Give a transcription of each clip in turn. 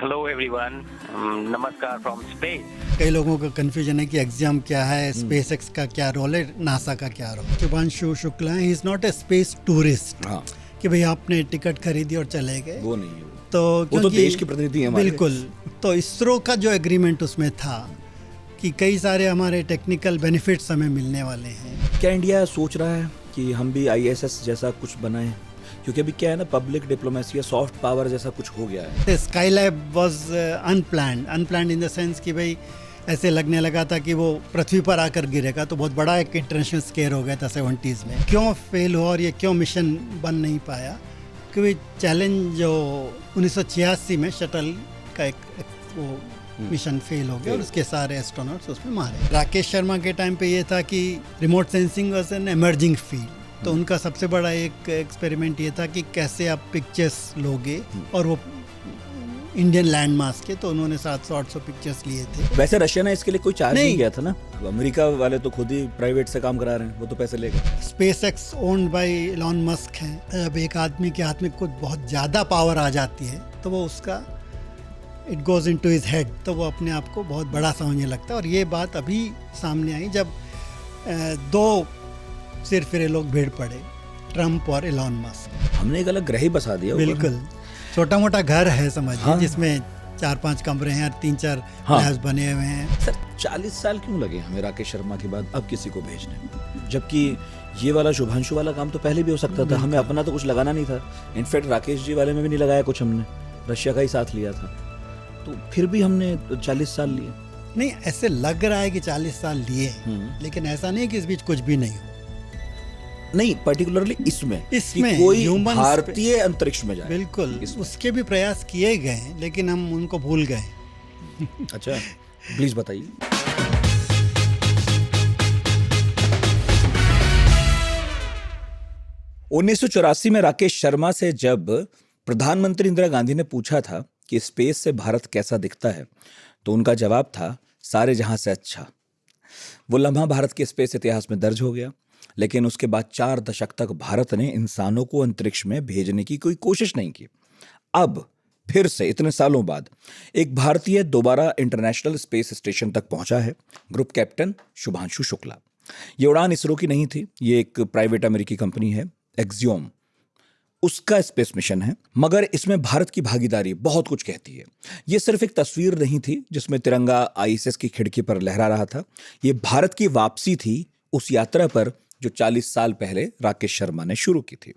Hello everyone. Namaskar from space. कई लोगों का कन्फ्यूजन है कि एग्जाम क्या है, स्पेस एक्स का क्या रोल है, नासा का क्या रोल है। Shubhanshu Shukla he is not a space tourist कि भाई आपने टिकट खरीदी और चले गए, वो नहीं है। तो वो देश के प्रतिनिधि हैं हमारे। बिल्कुल। तो इसरो का जो एग्रीमेंट उसमें था कि कई सारे हमारे टेक्निकल बेनिफिट्स हमें मिलने वाले हैं। क्या इंडिया सोच रहा है कि हम भी आईएसएस जैसा कुछ बनाएं? क्योंकि अभी क्या है ना, पब्लिक डिप्लोमेसी या सॉफ्ट पावर जैसा कुछ हो गया है। Skylab was unplanned in the sense कि भाई ऐसे लगने लगा था कि वो पृथ्वी पर आकर गिरेगा, तो बहुत बड़ा एक इंटरनेशनल स्केयर हो गया था 70s में। क्यों फेल हुआ और ये क्यों मिशन बन नहीं पाया? क्योंकि चैलेंज जो 1986 में शटल का एक वो मिशन फेल हो गया और उसके सारे एस्ट्रोनॉट्स उसमें मारे। राकेश शर्मा के टाइम पे ये था कि remote sensing was an emerging field, तो उनका सबसे बड़ा एक एक्सपेरिमेंट ये था कि कैसे आप पिक्चर्स लोगे, और वो इंडियन लैंड मास के, तो उन्होंने 700-800 पिक्चर्स लिए थे। वैसे रशिया ने इसके लिए कोई चार्ज नहीं किया था ना। अमेरिका वाले तो खुद ही प्राइवेट से काम करा रहे हैं, वो तो पैसे लेगा। Space x owned by Elon Musk है। अब एक आदमी के हाथ में कुछ बहुत ज़्यादा पावर आ जाती है तो वो उसका it goes into his head, तो वो अपने आप को बहुत बड़ा समझने लगता है। और ये बात अभी सामने आई जब दो सिर फिरे लोग भीड़ पड़े, ट्रम्प और एलॉन मस्क। हमने एक अलग ग्रह ही बसा दिया। बिल्कुल, छोटा मोटा घर है समझिए। हाँ। जिसमें 4-5 कमरे हैं, 3-4 हाँ। लैब्स बने हुए हैं। सर 40 साल क्यों लगे हमें राकेश शर्मा के बाद अब किसी को भेजने में? जबकि ये वाला शुभांशु वाला काम तो पहले भी हो सकता था, हमें अपना तो कुछ लगाना नहीं था। इनफैक्ट राकेश जी वाले में भी नहीं लगाया कुछ, हमने रशिया का ही साथ लिया था, तो फिर भी हमने 40 साल लिए। नहीं, ऐसे लग रहा है कि 40 साल लिए, लेकिन ऐसा नहीं कि इस बीच कुछ भी नहीं हो। नहीं, पर्टिकुलरली इसमें कि कोई humans भारतीय अंतरिक्ष में जाए। बिल्कुल, उसके भी प्रयास किए गए हैं, लेकिन हम उनको भूल गए। अच्छा, प्लीज बताइए। उन्नीस में राकेश शर्मा से जब प्रधानमंत्री इंदिरा गांधी ने पूछा था कि स्पेस से भारत कैसा दिखता है, तो उनका जवाब था सारे जहां से अच्छा। वो लम्हा भारत के स्पेस इतिहास में दर्ज हो गया, लेकिन उसके बाद 4 दशक तक भारत ने इंसानों को अंतरिक्ष में भेजने की कोई कोशिश नहीं की। अब फिर से इतने सालों बाद एक भारतीय दोबारा इंटरनेशनल स्पेस स्टेशन तक पहुंचा है, ग्रुप कैप्टन शुभांशु शुक्ला। ये उड़ान इसरो की नहीं थी, ये एक प्राइवेट अमेरिकी कंपनी है, एक्सियोम, उसका स्पेस मिशन है। मगर इसमें भारत की भागीदारी बहुत कुछ कहती है। ये सिर्फ एक तस्वीर नहीं थी जिसमें तिरंगा आईएसएस की खिड़की पर लहरा रहा था, ये भारत की वापसी थी उस यात्रा पर जो 40 साल पहले राकेश शर्मा ने शुरू की थी।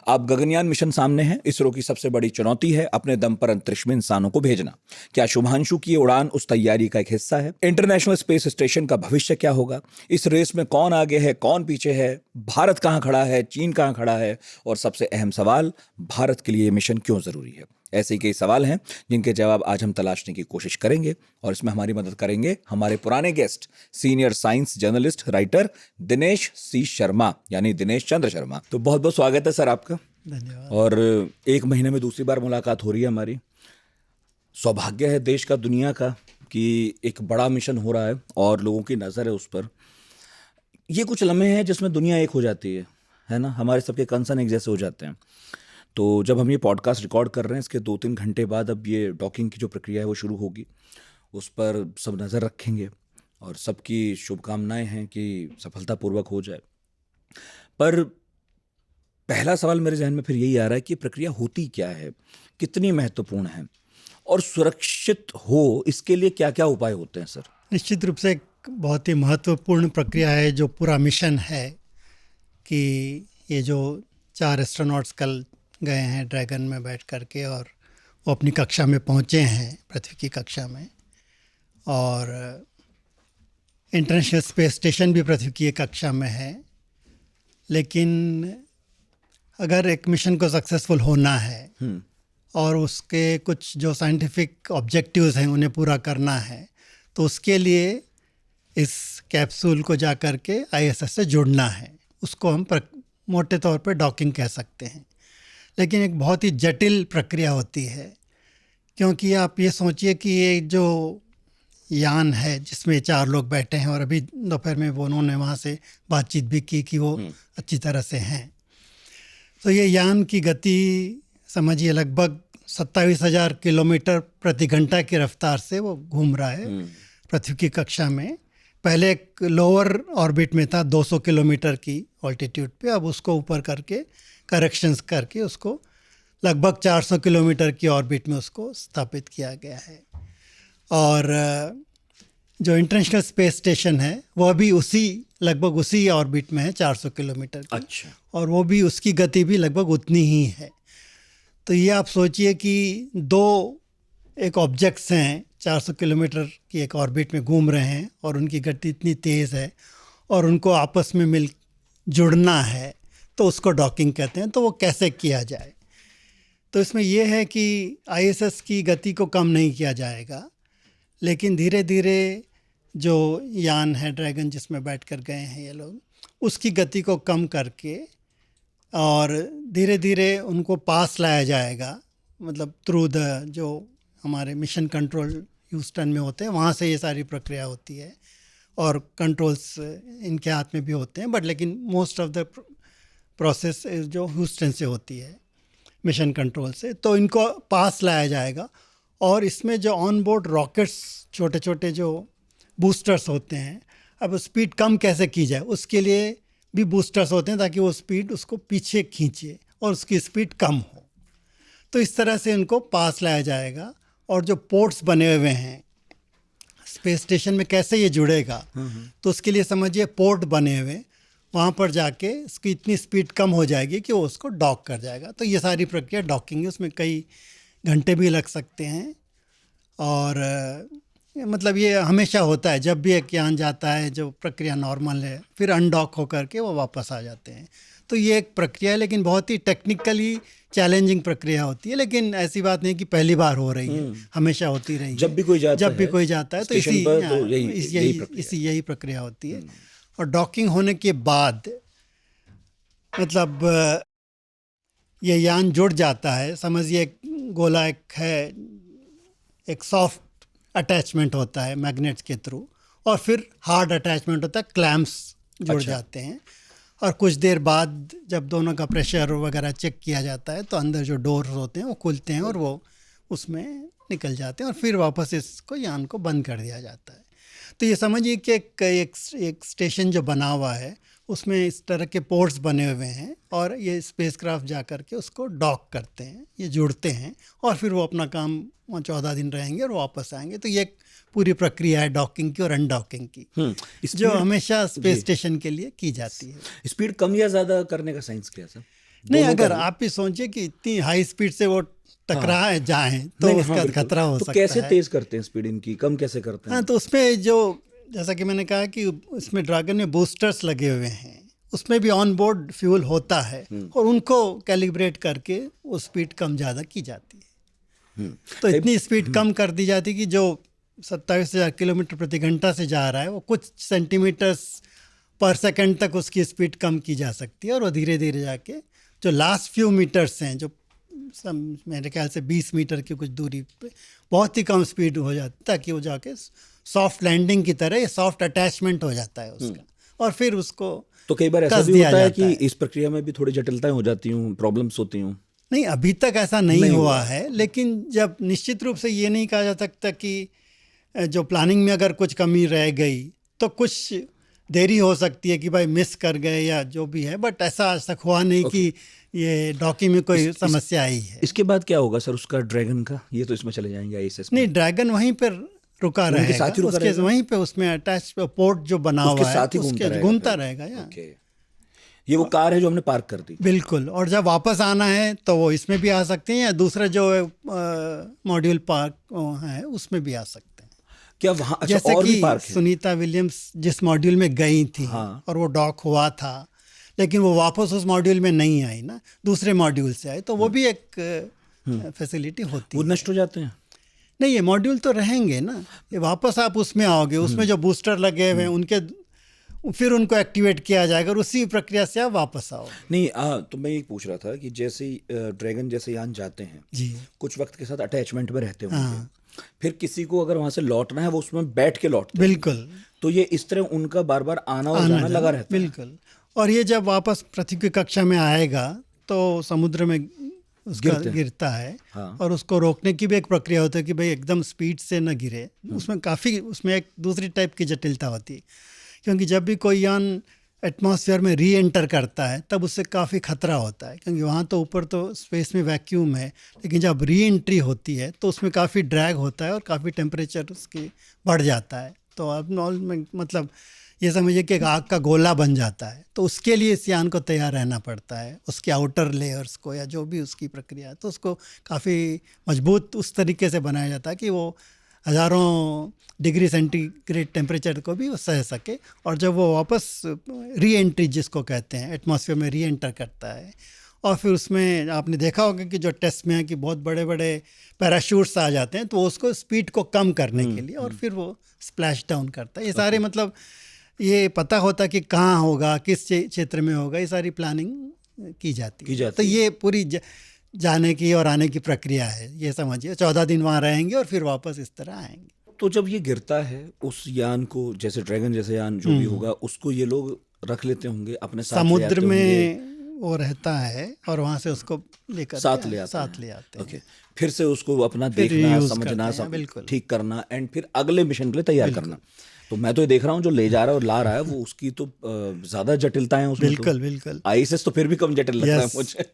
अब गगनयान मिशन सामने है। इसरो की सबसे बड़ी चुनौती है अपने दम पर अंतरिक्ष में इंसानों को भेजना। क्या शुभांशु की उड़ान उस तैयारी का एक हिस्सा है? इंटरनेशनल स्पेस स्टेशन का भविष्य क्या होगा? इस रेस में कौन आगे है, कौन पीछे है? भारत कहां खड़ा है, चीन कहां खड़ा है? और सबसे अहम सवाल, भारत के लिए मिशन क्यों जरूरी है? ऐसे ही कई सवाल हैं जिनके जवाब आज हम तलाशने की कोशिश करेंगे, और इसमें हमारी मदद करेंगे हमारे पुराने guest, senior science journalist writer Dinesh C Sharma, यानी दिनेश चंद्र शर्मा। तो बहुत बहुत स्वागत है सर आपका। धन्यवाद। और 1 महीने में दूसरी बार मुलाकात हो रही है हमारी। सौभाग्य है देश का, दुनिया का, कि एक बड़ा मिशन हो रहा है और लोगों की नज़र है उस पर। ये कुछ लम्हे हैं जिसमें दुनिया एक हो जाती है ना, हमारे सबके कंसर्न एक जैसे हो जाते हैं। तो जब हम ये पॉडकास्ट रिकॉर्ड कर रहे हैं, इसके 2-3 घंटे बाद अब ये डॉकिंग की जो प्रक्रिया है वो शुरू होगी। उस पर सब नज़र रखेंगे और सबकी शुभकामनाएं हैं कि सफलतापूर्वक हो जाए। पर पहला सवाल मेरे जहन में फिर यही आ रहा है कि प्रक्रिया होती क्या है, कितनी महत्वपूर्ण है, और सुरक्षित हो इसके लिए क्या क्या उपाय होते हैं सर? निश्चित रूप से एक बहुत ही महत्वपूर्ण प्रक्रिया है जो पूरा मिशन है, कि ये जो 4 एस्ट्रोनॉट्स कल गए हैं ड्रैगन में बैठ करके, और वो अपनी कक्षा में पहुँचे हैं, पृथ्वी की कक्षा में, और इंटरनेशनल स्पेस स्टेशन भी पृथ्वी की एक कक्षा में है। लेकिन अगर एक मिशन को सक्सेसफुल होना है और उसके कुछ जो साइंटिफिक ऑब्जेक्टिव्स हैं उन्हें पूरा करना है, तो उसके लिए इस कैप्सूल को जा कर के आईएसएस से जुड़ना है। उसको हम मोटे तौर पे डॉकिंग कह सकते हैं। लेकिन एक बहुत ही जटिल प्रक्रिया होती है, क्योंकि आप ये सोचिए कि ये जो यान है जिसमें 4 लोग बैठे हैं, और अभी दोपहर में वो उन्होंने वहाँ से बातचीत भी की कि वो अच्छी तरह से हैं, तो ये यान की गति समझिए लगभग 27,000 किलोमीटर प्रति घंटा की रफ्तार से वो घूम रहा है पृथ्वी की कक्षा में। पहले एक लोअर ऑर्बिट में था 200 किलोमीटर की ऑल्टीट्यूड पे, अब उसको ऊपर करके करेक्शंस करके उसको लगभग 400 किलोमीटर की ऑर्बिट में उसको स्थापित किया गया है। और जो इंटरनेशनल स्पेस स्टेशन है वह भी लगभग उसी ऑर्बिट में है 400 किलोमीटर की। अच्छा। और वो भी उसकी गति भी लगभग उतनी ही है। तो ये आप सोचिए कि एक ऑब्जेक्ट्स हैं 400 किलोमीटर की एक ऑर्बिट में घूम रहे हैं और उनकी गति इतनी तेज़ है और उनको आपस में जुड़ना है, तो उसको डॉकिंग कहते हैं। तो वो कैसे किया जाए? तो इसमें यह है कि ISS की गति को कम नहीं किया जाएगा, लेकिन धीरे धीरे जो यान है ड्रैगन जिसमें बैठ कर गए हैं ये लोग, उसकी गति को कम करके और धीरे धीरे उनको पास लाया जाएगा, मतलब थ्रू जो हमारे मिशन कंट्रोल ह्यूस्टन में होते हैं वहाँ से ये सारी प्रक्रिया होती है और कंट्रोल्स इनके हाथ में भी होते हैं, बट लेकिन मोस्ट ऑफ द प्रोसेस जो ह्यूस्टन से होती है मिशन कंट्रोल से। तो इनको पास लाया जाएगा और इसमें जो ऑन बोर्ड रॉकेट्स छोटे छोटे जो बूस्टर्स होते हैं, अब स्पीड कम कैसे की जाए उसके लिए भी बूस्टर्स होते हैं ताकि वो स्पीड उसको पीछे खींचे और उसकी स्पीड कम हो। तो इस तरह से उनको पास लाया जाएगा। और जो पोर्ट्स बने हुए हैं स्पेस स्टेशन में कैसे ये जुड़ेगा, तो उसके लिए समझिए पोर्ट बने हुए, वहाँ पर जाके इसकी इतनी स्पीड कम हो जाएगी कि वो उसको डॉक कर जाएगा। तो ये सारी प्रक्रिया डॉकिंग है, उसमें कई घंटे भी लग सकते हैं। और मतलब ये हमेशा होता है जब भी एक यान जाता है, जो प्रक्रिया नॉर्मल है, फिर अनडॉक होकर के वो वापस आ जाते हैं। तो ये एक प्रक्रिया है, लेकिन बहुत ही टेक्निकली चैलेंजिंग प्रक्रिया होती है। लेकिन ऐसी बात नहीं कि पहली बार हो रही है, हमेशा होती रही है। जब भी कोई जाता है तो यही प्रक्रिया होती है। और डॉकिंग होने के बाद मतलब ये यान जुड़ जाता है, समझिए गोला एक सॉफ्ट अटैचमेंट होता है मैग्नेट्स के थ्रू, और फिर हार्ड अटैचमेंट होता है, क्लैम्प्स जुड़ जाते हैं। और कुछ देर बाद जब दोनों का प्रेशर वगैरह चेक किया जाता है तो अंदर जो डोर्स होते हैं वो खुलते हैं और वो उसमें निकल जाते हैं और फिर वापस इसको यान को बंद कर दिया जाता है। तो ये समझिए कि एक स्टेशन जो बना हुआ है उसमें इस तरह के पोर्ट्स बने हुए हैं और ये स्पेसक्राफ्ट जा कर के उसको डॉक करते हैं, ये जुड़ते हैं और फिर वो अपना काम 14 दिन रहेंगे और वापस आएंगे। तो ये एक पूरी प्रक्रिया है डॉकिंग की और अनडॉकिंग की, जो हमेशा स्पेस स्टेशन के लिए की जाती है। स्पीड कम या ज़्यादा करने का साइंस क्या है? नहीं, अगर आप भी सोचिए कि इतनी हाई स्पीड से वो टकरा जाएं तो उसका खतरा हो सकता है। कैसे तेज करते हैं स्पीड इनकी, कम कैसे करते हैं? हाँ, तो उसमें जो जैसा कि मैंने कहा कि इसमें ड्रैगन में बूस्टर्स लगे हुए हैं, उसमें भी ऑन बोर्ड फ्यूल होता है और उनको कैलिब्रेट करके वो स्पीड कम ज़्यादा की जाती है। तो इतनी स्पीड कम कर दी जाती है कि जो 27,000 किलोमीटर प्रति घंटा से जा रहा है वो कुछ सेंटीमीटर्स पर सेकंड तक उसकी स्पीड कम की जा सकती है। और वो धीरे धीरे जाके जो लास्ट फ्यू मीटर्स हैं, जो मेरे ख्याल से 20 मीटर की कुछ दूरी पे बहुत ही कम स्पीड हो जाती है, ताकि वो जाके सॉफ्ट लैंडिंग की तरह सॉफ्ट अटैचमेंट हो जाता है उसका, और फिर उसको तो कई बार ऐसा भी होता है कि इस प्रक्रिया में भी थोड़ी जटिलताएं हो जाती हूँ, प्रॉब्लम्स होती हूँ। नहीं, अभी तक ऐसा नहीं हुआ है, लेकिन जब निश्चित रूप से ये नहीं कहा जा सकता कि जो प्लानिंग में अगर कुछ कमी रह गई तो कुछ देरी हो सकती है कि भाई मिस कर गए या जो भी है, बट ऐसा आज तक हुआ नहीं कि ये डॉकिंग में कोई समस्या आई है। इसके बाद क्या होगा सर उसका ड्रैगन का? ये तो इसमें चले जाएंगे ISS में। नहीं, ड्रैगन वहीं पर रुका रहेगा, उसके वहीं पे उसमें अटैच पोर्ट जो बना हुआ है उसके घूमता रहेगा। ये वो कार है जो हमने पार्क कर दी। बिल्कुल, और जब वापस आना है तो वो इसमें भी आ सकते हैं या दूसरा जो मॉड्यूल पार्क है उसमें भी आ सकते हैं। क्या वहाँ जैसे और कि भी पार्क है? सुनीता विलियम्स जिस मॉड्यूल में गई थी और वो डॉक हुआ था, लेकिन वो वापस उस मॉड्यूल में नहीं आई ना, दूसरे मॉड्यूल से आई, तो वो भी एक फैसिलिटी होती है। वो नष्ट हो जाते हैं? नहीं, ये मॉड्यूल तो रहेंगे ना, ये वापस आप उसमें आओगे, उसमें जो बूस्टर लगे हुए हैं उनके फिर उनको एक्टिवेट किया जाएगा और उसी प्रक्रिया से आप वापस आओ। नहीं, तो मैं ये पूछ रहा था कि जैसे ड्रैगन जैसे यान जाते हैं जी, कुछ वक्त के साथ अटैचमेंट में रहते होंगे, फिर किसी को अगर वहां से लौटना है वो उसमें बैठ के लौटते हैं। बिल्कुल, तो ये इस तरह उनका बार बार आना और जाना लगा रहता है। बिल्कुल, और ये जब वापस पृथ्वी की कक्षा में आएगा तो समुद्र में उसका गिरते हैं। गिरता है। हाँ। और उसको रोकने की भी एक प्रक्रिया होती है कि भाई एकदम स्पीड से न गिरे। उसमें एक दूसरी टाइप की जटिलता होती है, क्योंकि जब भी कोई यान एटमॉस्फेयर में री एंटर करता है तब उससे काफ़ी खतरा होता है, क्योंकि वहाँ तो ऊपर तो स्पेस में वैक्यूम है, लेकिन जब री एंट्री होती है तो उसमें काफ़ी ड्रैग होता है और काफ़ी टेम्परेचर उसकी बढ़ जाता है। तो अब मतलब ये समझिए कि एक आग का गोला बन जाता है। तो उसके लिए इस यान को तैयार रहना पड़ता है, उसके आउटर लेयर्स को या जो भी उसकी प्रक्रिया है, तो उसको काफ़ी मजबूत उस तरीके से बनाया जाता है कि वो हज़ारों डिग्री सेंटीग्रेड टेम्परेचर को भी वो सह सके। और जब वो वापस री एंट्री जिसको कहते हैं एटमॉस्फेयर में री एंटर करता है, और फिर उसमें आपने देखा होगा कि जो टेस्ट में है कि बहुत बड़े बड़े पैराशूट्स आ जाते हैं, तो वो उसको स्पीड को कम करने के लिए और फिर वो स्प्लैश डाउन करता है। ये सारे मतलब ये पता होता कि कहाँ होगा, किस क्षेत्र में होगा, ये सारी प्लानिंग की जाती है। तो ये पूरी जाने की और आने की प्रक्रिया है, ये समझिए 14 दिन वहाँ रहेंगे और फिर वापस इस तरह आएंगे। तो जब ये गिरता है उस यान को, जैसे ड्रैगन जैसे यान जो भी होगा, उसको ये लोग रख लेते होंगे अपने साथ, समुद्र में वो रहता है और वहाँ से उसको लेकर साथ ले आते हैं। ओके, फिर से उसको अपना देखना, समझना, सब ठीक करना, एंड फिर अगले मिशन के लिए तैयार करना। तो मैं तो ये देख रहा हूँ जो ले जा रहा है और ला रहा है वो उसकी तो ज्यादा जटिलताएं उसमें। बिल्कुल आईएसएस तो फिर भी कम जटिल लगता है मुझे।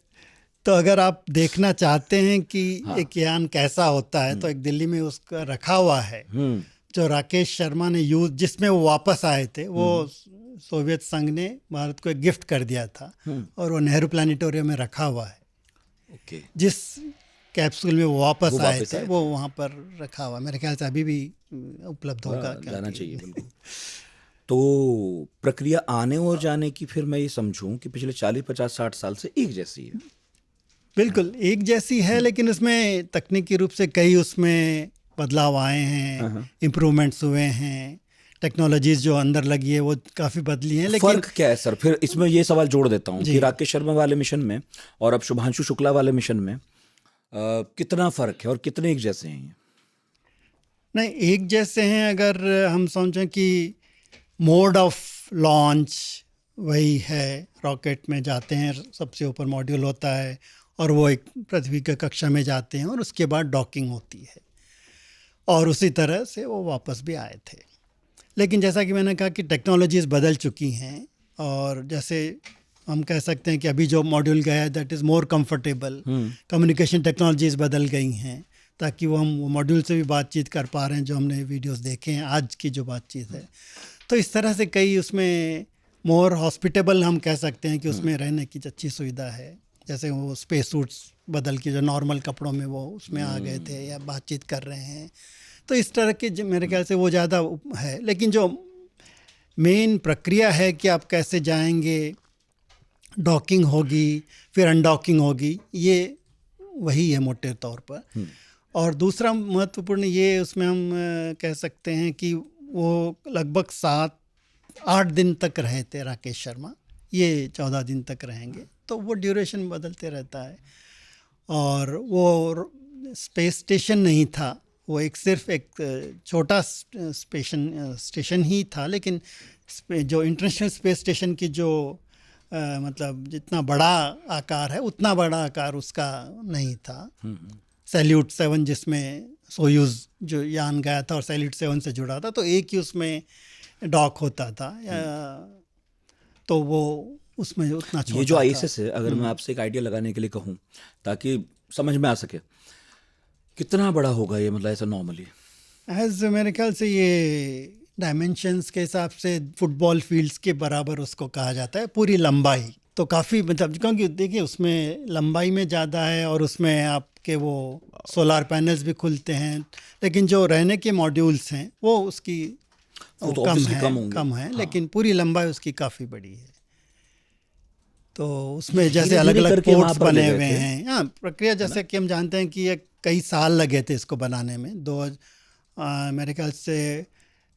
तो अगर आप देखना चाहते हैं कि एक यान कैसा होता है, तो एक दिल्ली में उसका रखा हुआ है जो राकेश शर्मा ने यूज, जिसमें वो वापस आए थे। वो सोवियत संघ ने भारत को एक गिफ्ट कर दिया था और वो नेहरू प्लानिटोरियम में रखा हुआ है। ओके। जिस कैप्सूल में वो वापस आए थे वो वहाँ पर रखा हुआ, मेरे ख्याल से अभी भी उपलब्ध होगा, जाना चाहिए बिल्कुल। तो प्रक्रिया आने और जाने की फिर मैं ये समझूं कि पिछले 40, 50, 60 साल से एक जैसी है। बिल्कुल एक जैसी है, लेकिन उसमें तकनीकी रूप से कई उसमें बदलाव आए हैं, इम्प्रूवमेंट्स हुए हैं, टेक्नोलॉजीज जो अंदर लगी है वो काफ़ी बदली हैं। लेकिन फर्क क्या है सर? फिर इसमें ये सवाल जोड़ देता हूँ कि राकेश शर्मा वाले मिशन में और अब शुभांशु शुक्ला वाले मिशन में कितना फर्क है और कितने एक जैसे हैं? नहीं, एक जैसे हैं अगर हम समझें कि मोड ऑफ लॉन्च वही है। रॉकेट में जाते हैं, सबसे ऊपर मॉड्यूल होता है और वो एक पृथ्वी के कक्षा में जाते हैं और उसके बाद डॉकिंग होती है, और उसी तरह से वो वापस भी आए थे। लेकिन जैसा कि मैंने कहा कि टेक्नोलॉजीज़ बदल चुकी हैं, और जैसे हम कह सकते हैं कि अभी जो मॉड्यूल गया है that is more comfortable. Communication technologies बदल गई हैं ताकि वो हम मॉड्यूल से भी बातचीत कर पा रहे हैं, जो हमने वीडियोस देखे हैं आज की जो बातचीत है। तो इस तरह से कई उसमें मोर हॉस्पिटेबल हम कह सकते हैं कि उसमें रहने की अच्छी सुविधा है। जैसे वो स्पेस सूट्स बदल के जो नॉर्मल कपड़ों में वो उसमें आ गए थे या बातचीत कर रहे हैं, तो इस तरह के मेरे ख्याल से वो ज़्यादा है। लेकिन जो मेन प्रक्रिया है कि आप कैसे जाएंगे, डॉकिंग होगी फिर अनडॉकिंग होगी, ये वही है मोटे तौर पर। और दूसरा महत्वपूर्ण ये उसमें हम कह सकते हैं कि वो लगभग 7-8 दिन तक रहे थे राकेश शर्मा, ये 14 दिन तक रहेंगे, तो वो ड्यूरेशन बदलते रहता है। और वो स्पेस स्टेशन नहीं था, वो सिर्फ एक छोटा स्टेशन ही था, लेकिन जो इंटरनेशनल स्पेस स्टेशन की जो मतलब जितना बड़ा आकार है उतना बड़ा आकार उसका नहीं था। सैल्यूट 7 जिसमें सोयूज़ जो यान गया था और सैल्यूट 7 से जुड़ा था, तो एक ही उसमें डॉक होता था, तो वो उसमें उतना छोटा। ये जो आईएसएस है, अगर मैं आपसे एक आइडिया लगाने के लिए कहूँ ताकि समझ में आ सके, कितना बड़ा होगा ये, मतलब ऐसा नॉर्मली? मेरे ख्याल से ये डायमेंशंस के हिसाब से फुटबॉल फील्ड्स के बराबर उसको कहा जाता है, पूरी लंबाई। तो काफ़ी मतलब, क्योंकि देखिए उसमें लंबाई में ज़्यादा है और उसमें आपके वो सोलार पैनल्स भी खुलते हैं, लेकिन जो रहने के मॉड्यूल्स हैं वो उसकी तो कम है, लेकिन पूरी लंबाई उसकी काफ़ी बड़ी है। तो उसमें जैसे अलग अलग पोर्ट्स बने हुए हैं। हाँ, प्रक्रिया जैसे कि हम जानते हैं कि ये कई साल लगे थे इसको बनाने में। मेरे ख्याल से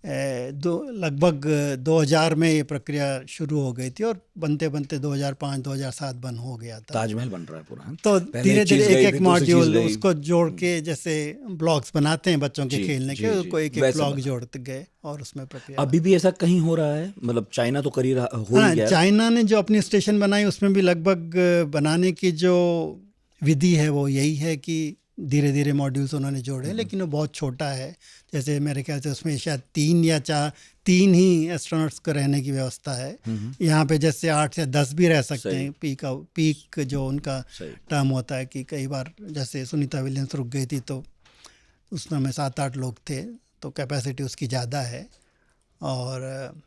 लगभग 2000 में ये प्रक्रिया शुरू हो गई थी और बनते बनते 2005-2007 बन हो गया था। ताजमहल बन रहा है पूरा। तो धीरे धीरे एक एक मॉड्यूल उसको जोड़ के, जैसे ब्लॉक्स बनाते हैं बच्चों के खेलने के, उसको एक एक ब्लॉक जोड़ते गए और उसमें प्रक्रिया। अभी भी ऐसा कहीं हो रहा है? मतलब चाइना तो कर ही रहा, हो ही गया। चाइना ने जो अपनी स्टेशन बनाई उसमें भी लगभग बनाने की जो विधि है वो यही है कि धीरे धीरे मॉड्यूल्स उन्होंने जोड़े हैं, लेकिन वो बहुत छोटा है। जैसे मेरे ख्याल से उसमें शायद 3 ही एस्ट्रोनॉट्स को रहने की व्यवस्था है। यहाँ पे जैसे 8 से 10 भी रह सकते हैं। पीक जो उनका टर्म होता है कि कई बार जैसे सुनीता विलियम्स रुक गई थी तो उसमें हमें 7-8 लोग थे, तो कैपेसिटी उसकी ज़्यादा है। और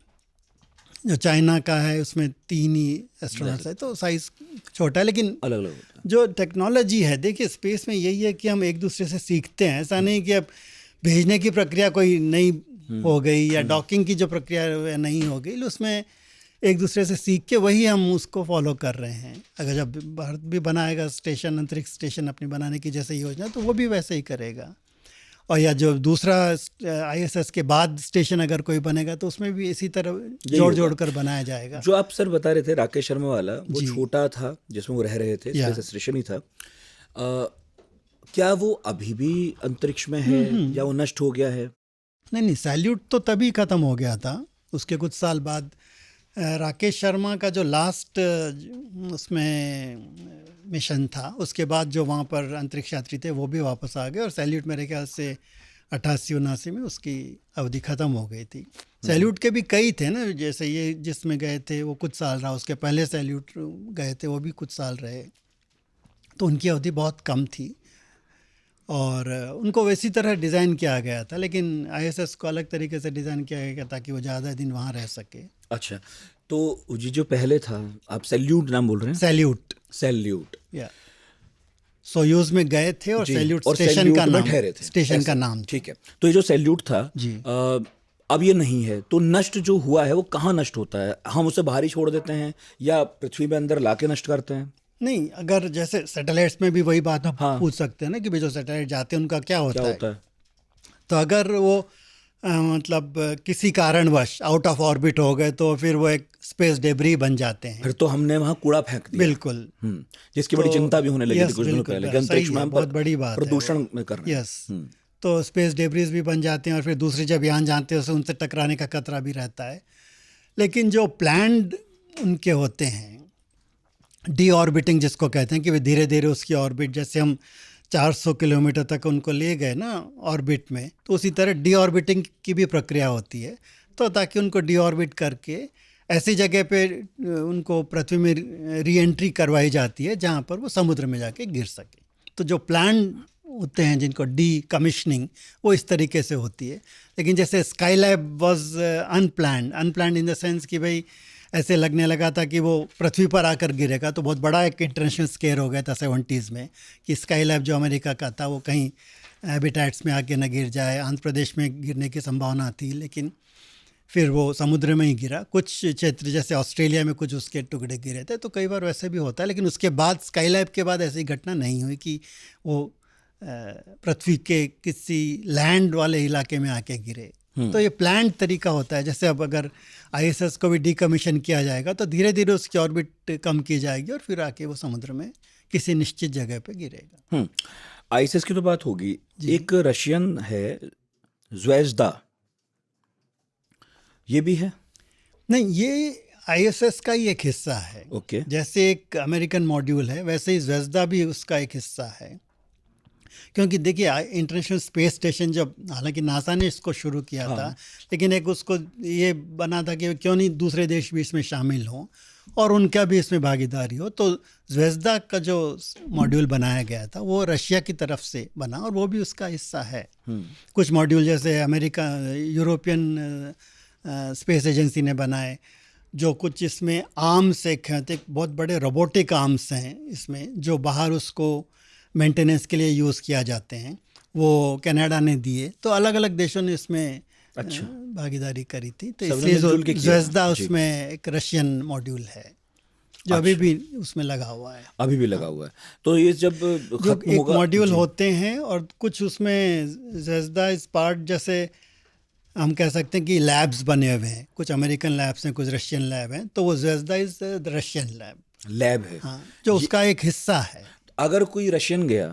जो चाइना का है उसमें 3 ही एस्ट्रोनॉट्स है, तो साइज़ छोटा है। लेकिन अलग अलग जो टेक्नोलॉजी है, देखिए स्पेस में यही है कि हम एक दूसरे से सीखते हैं। ऐसा नहीं कि अब भेजने की प्रक्रिया कोई नई हो गई या डॉकिंग की जो प्रक्रिया है नहीं हो गई, उसमें एक दूसरे से सीख के वही हम उसको फॉलो कर रहे हैं। अगर जब भारत भी बनाएगा स्टेशन, अंतरिक्ष स्टेशन अपनी बनाने की जैसे योजना, तो वो भी वैसे ही करेगा। और या जो दूसरा ISS के बाद स्टेशन अगर कोई बनेगा तो उसमें भी इसी तरह जोड़ कर बनाया जाएगा। जो आप सर बता रहे थे राकेश शर्मा वाला, वो छोटा था जिसमें वो रह रहे थे, स्पेस स्टेशन ही था। क्या वो अभी भी अंतरिक्ष में है या वो नष्ट हो गया है? नहीं, सैल्यूट तो तभी ख़त्म हो गया था। उसके कुछ साल बाद राकेश शर्मा का जो लास्ट उसमें मिशन था, उसके बाद जो वहाँ पर अंतरिक्ष यात्री थे वो भी वापस आ गए। और सैल्यूट मेरे ख्याल से 88-89 में उसकी अवधि ख़त्म हो गई थी। सैल्यूट के भी कई थे ना, जैसे ये जिसमें गए थे वो कुछ साल रहा, उसके पहले सैल्यूट गए थे वो भी कुछ साल रहे, तो उनकी अवधि बहुत कम थी और उनको वैसी तरह डिज़ाइन किया गया था। लेकिन ISS को अलग तरीके से डिज़ाइन किया गया ताकि वो ज़्यादा दिन वहाँ रह सके। अच्छा, तो जी जो पहले था, आप सैल्यूट नाम बोल रहे हैं? सैल्यूट या सोयूज में गए थे और सैल्यूट स्टेशन का नाम ठहरे थे, स्टेशन का नाम। ठीक है, तो ये जो सैल्यूट था अब ये नहीं है, तो नष्ट जो हुआ है वो कहाँ नष्ट होता है? हम उसे बाहर ही छोड़ देते हैं या पृथ्वी में अंदर लाके नष्ट करते हैं? नहीं, अगर जैसे सैटेलाइट्स में भी वही बात हम पूछ सकते हैं ना कि भाई जो सैटेलाइट जाते हैं उनका क्या होता है? तो अगर वो मतलब किसी कारणवश आउट ऑफ ऑर्बिट हो गए तो फिर वो एक स्पेस डेब्री बन जाते हैं। फिर तो हमने वहाँ कूड़ा फेंक दिया। बिल्कुल, जिसकी बड़ी चिंता भी होने लगी थी कुछ दिनों पहले कि अंतरिक्ष में बहुत बड़ी बात प्रदूषण में कर रहे हैं। यस, तो स्पेस डेब्रीज भी बन जाते हैं और फिर दूसरी जब यान जानते हैं उनसे टकराने का खतरा भी रहता है। लेकिन जो प्लान्ड उनके होते हैं, डी ऑर्बिटिंग जिसको कहते हैं कि वे धीरे धीरे उसकी ऑर्बिट, जैसे हम 400 किलोमीटर तक उनको ले गए ना ऑर्बिट में, तो उसी तरह डी ऑर्बिटिंग की भी प्रक्रिया होती है। तो ताकि उनको डी ऑर्बिट करके ऐसी जगह पे उनको पृथ्वी में री एंट्री करवाई जाती है जहाँ पर वो समुद्र में जाके गिर सके। तो जो प्लान होते हैं जिनको डी कमिश्निंग, वो इस तरीके से होती है। लेकिन जैसे Skylab was unplanned in the sense कि भाई ऐसे लगने लगा था कि वो पृथ्वी पर आकर गिरेगा, तो बहुत बड़ा एक इंटरनेशनल स्केयर हो गया था 70s में कि स्काईलैब जो अमेरिका का था वो कहीं हैबिटेट्स में आके न गिर जाए। आंध्र प्रदेश में गिरने की संभावना थी, लेकिन फिर वो समुद्र में ही गिरा। कुछ क्षेत्र जैसे ऑस्ट्रेलिया में कुछ उसके टुकड़े गिरे थे, तो कई बार वैसे भी होता है। लेकिन उसके बाद स्काईलैब के बाद ऐसी घटना नहीं हुई कि वो पृथ्वी के किसी लैंड वाले इलाके में आके गिरे। तो ये प्लान्ड तरीका होता है। जैसे अब अगर ISS को भी डीकमीशन किया जाएगा तो धीरे धीरे उसकी ऑर्बिट कम की जाएगी और फिर आके वो समुद्र में किसी निश्चित जगह पे गिरेगा। ISS की तो बात होगी, एक रशियन है ज़्वेज़दा, ये भी है? नहीं, ये ISS का ही एक हिस्सा है। ओके। जैसे एक अमेरिकन मॉड्यूल है, वैसे ही ज़्वेज़दा भी उसका एक हिस्सा है। क्योंकि देखिए इंटरनेशनल स्पेस स्टेशन जब, हालांकि नासा ने इसको शुरू किया था, लेकिन एक उसको ये बना था कि क्यों नहीं दूसरे देश भी इसमें शामिल हों और उनका भी इसमें भागीदारी हो। तो ज़्वेज़दा का जो मॉड्यूल बनाया गया था वो रशिया की तरफ से बना और वो भी उसका हिस्सा है। कुछ मॉड्यूल जैसे अमेरिका, यूरोपियन स्पेस एजेंसी ने बनाए, जो कुछ इसमें आर्म्स एक बहुत बड़े रोबोटिक आर्म्स हैं इसमें, जो बाहर उसको मेंटेनेंस के लिए यूज़ किया जाते हैं, वो कनाडा ने दिए। तो अलग अलग देशों ने इसमें भागीदारी करी थी। तो इसलिए ज़्वेज़दा उसमें एक रशियन मॉड्यूल है जो अभी भी उसमें लगा हुआ है। अभी भी लगा हुआ है। तो ये जब एक मॉड्यूल होते हैं और कुछ उसमें ज़्वेज़दा इस पार्ट, जैसे हम कह सकते हैं कि लैब्स बने हुए हैं, कुछ अमेरिकन लैब्स हैं, कुछ रशियन लैब हैं। तो वो ज़्वेज़दा इज़ द रशियन लैब है, हाँ, जो उसका एक हिस्सा है। अगर कोई रशियन गया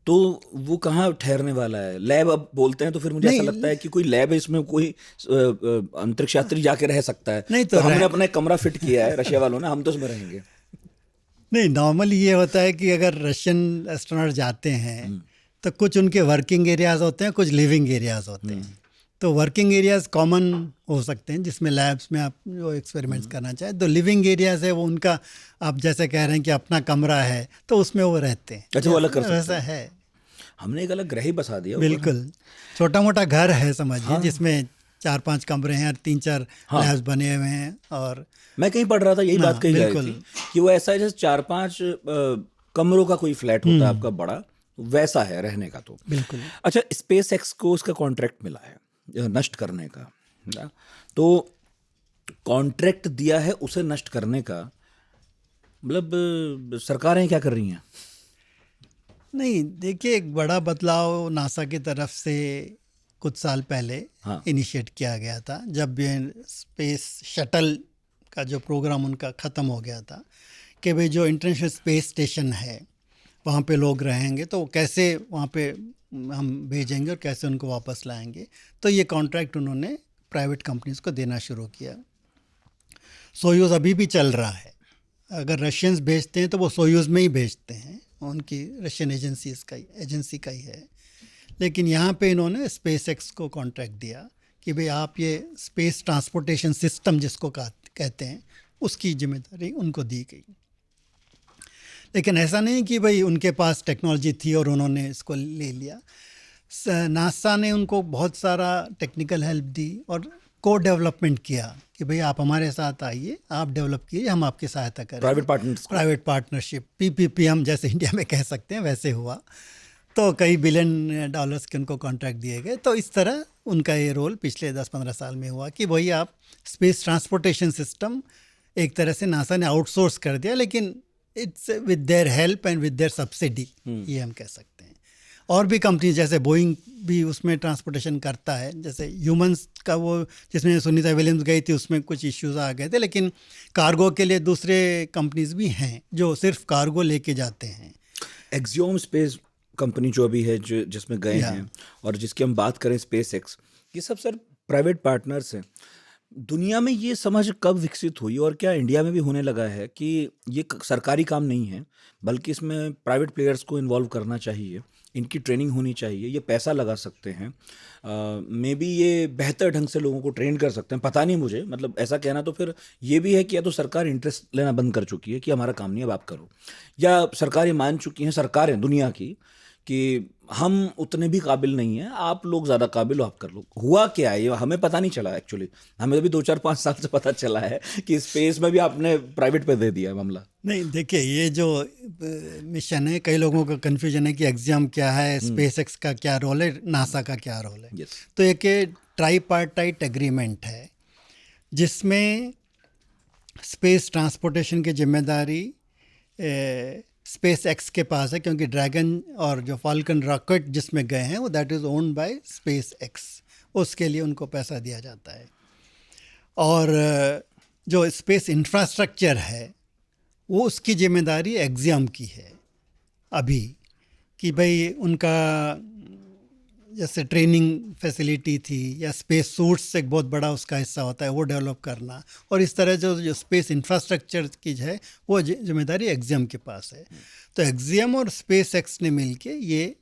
तो वो कहाँ ठहरने वाला है? लैब अब बोलते हैं तो फिर मुझे ऐसा लगता है कि कोई लैब है, इसमें कोई अंतरिक्ष यात्री जाके रह सकता है। नहीं तो हमने अपना एक कमरा फिट किया है रशिया वालों ने, हम तो उसमें रहेंगे। नहीं, नॉर्मली ये होता है कि अगर रशियन एस्ट्रोनॉट जाते हैं तो कुछ उनके वर्किंग एरियाज होते हैं, कुछ लिविंग एरियाज होते हैं। तो वर्किंग एरियाज कॉमन हो सकते हैं जिसमें लैब्स में आप जो एक्सपेरिमेंट्स करना चाहें। तो लिविंग एरियाज है वो उनका, आप जैसे कह रहे हैं कि अपना कमरा है तो उसमें वो रहते हैं। अच्छा, वो अलग कर सकते हैं। वैसा है, हमने एक अलग ग्रह ही बसा दिया ऊपर। बिल्कुल। छोटा मोटा घर है समझिए, जिसमें 4-5 कमरे हैं और 3-4 लैब्स बने हुए हैं। और मैं कहीं पढ़ रहा था, यही बात कही जा रही बिल्कुल। थी कि वो ऐसा है जैसे 4-5 कमरों का कोई फ्लैट होता है आपका बड़ा, वैसा है रहने का। तो बिल्कुल। अच्छा, स्पेस एक्स को उसका कॉन्ट्रैक्ट मिला है नष्ट करने का ना? तो कॉन्ट्रैक्ट दिया है उसे नष्ट करने का, मतलब सरकारें क्या कर रही हैं? नहीं, देखिए, एक बड़ा बदलाव नासा की तरफ से कुछ साल पहले इनिशिएट किया गया था, जब ये स्पेस शटल का जो प्रोग्राम उनका ख़त्म हो गया था कि भाई जो इंटरनेशनल स्पेस स्टेशन है वहाँ पे लोग रहेंगे तो कैसे वहाँ पे हम भेजेंगे और कैसे उनको वापस लाएंगे। तो ये कॉन्ट्रैक्ट उन्होंने प्राइवेट कंपनीज को देना शुरू किया। सोयूज़ अभी भी चल रहा है। अगर रशियंस भेजते हैं तो वो सोयूज़ में ही भेजते हैं, उनकी रशियन एजेंसी का ही है। लेकिन यहाँ पे इन्होंने स्पेस एक्स को कॉन्ट्रैक्ट दिया कि भाई आप ये स्पेस ट्रांसपोर्टेशन सिस्टम जिसको कहते हैं उसकी जिम्मेदारी उनको दी गई। लेकिन ऐसा नहीं कि भाई उनके पास टेक्नोलॉजी थी और उन्होंने इसको ले लिया। नासा ने उनको बहुत सारा टेक्निकल हेल्प दी और को डेवलपमेंट किया कि भाई आप हमारे साथ आइए, आप डेवलप कीजिए, हम आपकी सहायता करें। प्राइवेट पार्टनरशिप, PPP हम जैसे इंडिया में कह सकते हैं, वैसे हुआ। तो कई बिलियन डॉलर्स के उनको कॉन्ट्रैक्ट दिए गए। तो इस तरह उनका ये रोल पिछले 10-15 साल में हुआ कि भाई आप स्पेस ट्रांसपोर्टेशन सिस्टम एक तरह से नासा ने आउटसोर्स कर दिया, लेकिन it's with their help and with their subsidy, ये हम कह सकते हैं। और भी कंपनी जैसे बोइंग भी उसमें ट्रांसपोर्टेशन करता है। जैसे ह्यूमंस का वो जिसमें सुनीता विलियम्स गई थी उसमें कुछ इश्यूज आ गए थे, लेकिन कार्गो के लिए दूसरे कंपनीज भी हैं जो सिर्फ कार्गो लेके जाते हैं। एक्सियोम स्पेस कंपनी जो अभी है, जो जिसमें गए हैं, और जिसकी हम बात करें स्पेस एक्स, ये सब सर प्राइवेट पार्टनर्स हैं। दुनिया में ये समझ कब विकसित हुई और क्या इंडिया में भी होने लगा है कि ये सरकारी काम नहीं है, बल्कि इसमें प्राइवेट प्लेयर्स को इन्वॉल्व करना चाहिए, इनकी ट्रेनिंग होनी चाहिए, ये पैसा लगा सकते हैं, मे बी ये बेहतर ढंग से लोगों को ट्रेन कर सकते हैं, पता नहीं मुझे, मतलब ऐसा कहना तो फिर ये भी है कि या तो सरकार इंटरेस्ट लेना बंद कर चुकी है कि हमारा काम नहीं, अब आप करो, या सरकारें मान चुकी हैं, सरकारें दुनिया की, कि हम उतने भी काबिल नहीं हैं, आप लोग ज़्यादा काबिल हो, आप कर लो। हुआ क्या है ये हमें पता नहीं चला एक्चुअली। हमें अभी 2-4-5 साल से पता चला है कि स्पेस में भी आपने प्राइवेट पे दे दिया है मामला। नहीं, देखिए, ये जो मिशन है, कई लोगों का कन्फ्यूजन है कि एक्सियम क्या है, स्पेस एक्स का क्या रोल है, नासा का क्या रोल है। तो एक ट्राईपार्टाइट एग्रीमेंट है जिसमें स्पेस ट्रांसपोर्टेशन की जिम्मेदारी स्पेस एक्स के पास है, क्योंकि ड्रैगन और जो फाल्कन रॉकेट जिसमें गए हैं वो that is owned by space x, उसके लिए उनको पैसा दिया जाता है। और जो स्पेस इंफ्रास्ट्रक्चर है वो उसकी जिम्मेदारी एक्सियम की है अभी, कि भाई उनका जैसे ट्रेनिंग फैसिलिटी थी या स्पेस सूट्स एक बहुत बड़ा उसका हिस्सा होता है वो डेवलप करना, और इस तरह जो स्पेस इंफ्रास्ट्रक्चर की है वो जिम्मेदारी एक्सियम के पास है। तो एक्सियम और स्पेस एक्स ने मिलके ये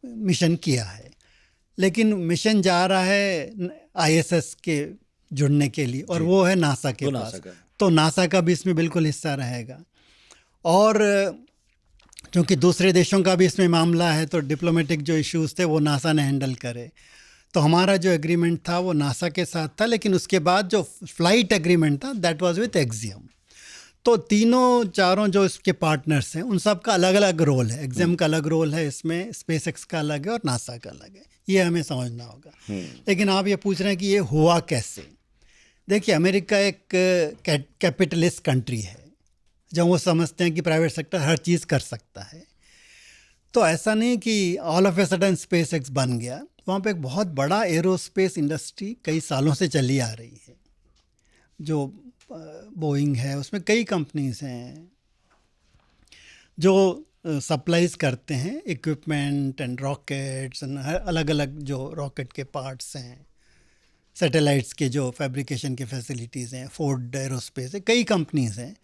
मिशन किया है, लेकिन मिशन जा रहा है ISS के जुड़ने के लिए, और वो है नासा के पास। तो नासा का भी इसमें बिल्कुल हिस्सा रहेगा। और क्योंकि दूसरे देशों का भी इसमें मामला है तो डिप्लोमेटिक जो इश्यूज थे वो नासा ने हैंडल करे। तो हमारा जो एग्रीमेंट था वो नासा के साथ था, लेकिन उसके बाद जो फ्लाइट एग्रीमेंट था दैट वाज विथ एक्सियम। तो तीनों चारों जो इसके पार्टनर्स हैं उन सब का अलग अलग रोल है। एक्सियम का अलग रोल है इसमें, स्पेस एक्स का अलग है और नासा का अलग है, ये हमें समझना होगा। लेकिन आप ये पूछ रहे हैं कि ये हुआ कैसे। देखिए, अमेरिका एक कैपिटलिस्ट कंट्री है, जब वो समझते हैं कि प्राइवेट सेक्टर हर चीज़ कर सकता है। तो ऐसा नहीं कि all of a sudden space x बन गया। वहाँ पे एक बहुत बड़ा एरोस्पेस इंडस्ट्री कई सालों से चली आ रही है। जो बोइंग है उसमें कई कंपनीज हैं जो सप्लाईज करते हैं इक्विपमेंट एंड रॉकेट्स एंड अलग अलग जो रॉकेट के पार्ट्स हैं। सैटेलाइट्स के जो फैब्रिकेशन के फैसिलिटीज़ हैं, फोर्ड एरोस्पेस है, कई कंपनीज़ हैं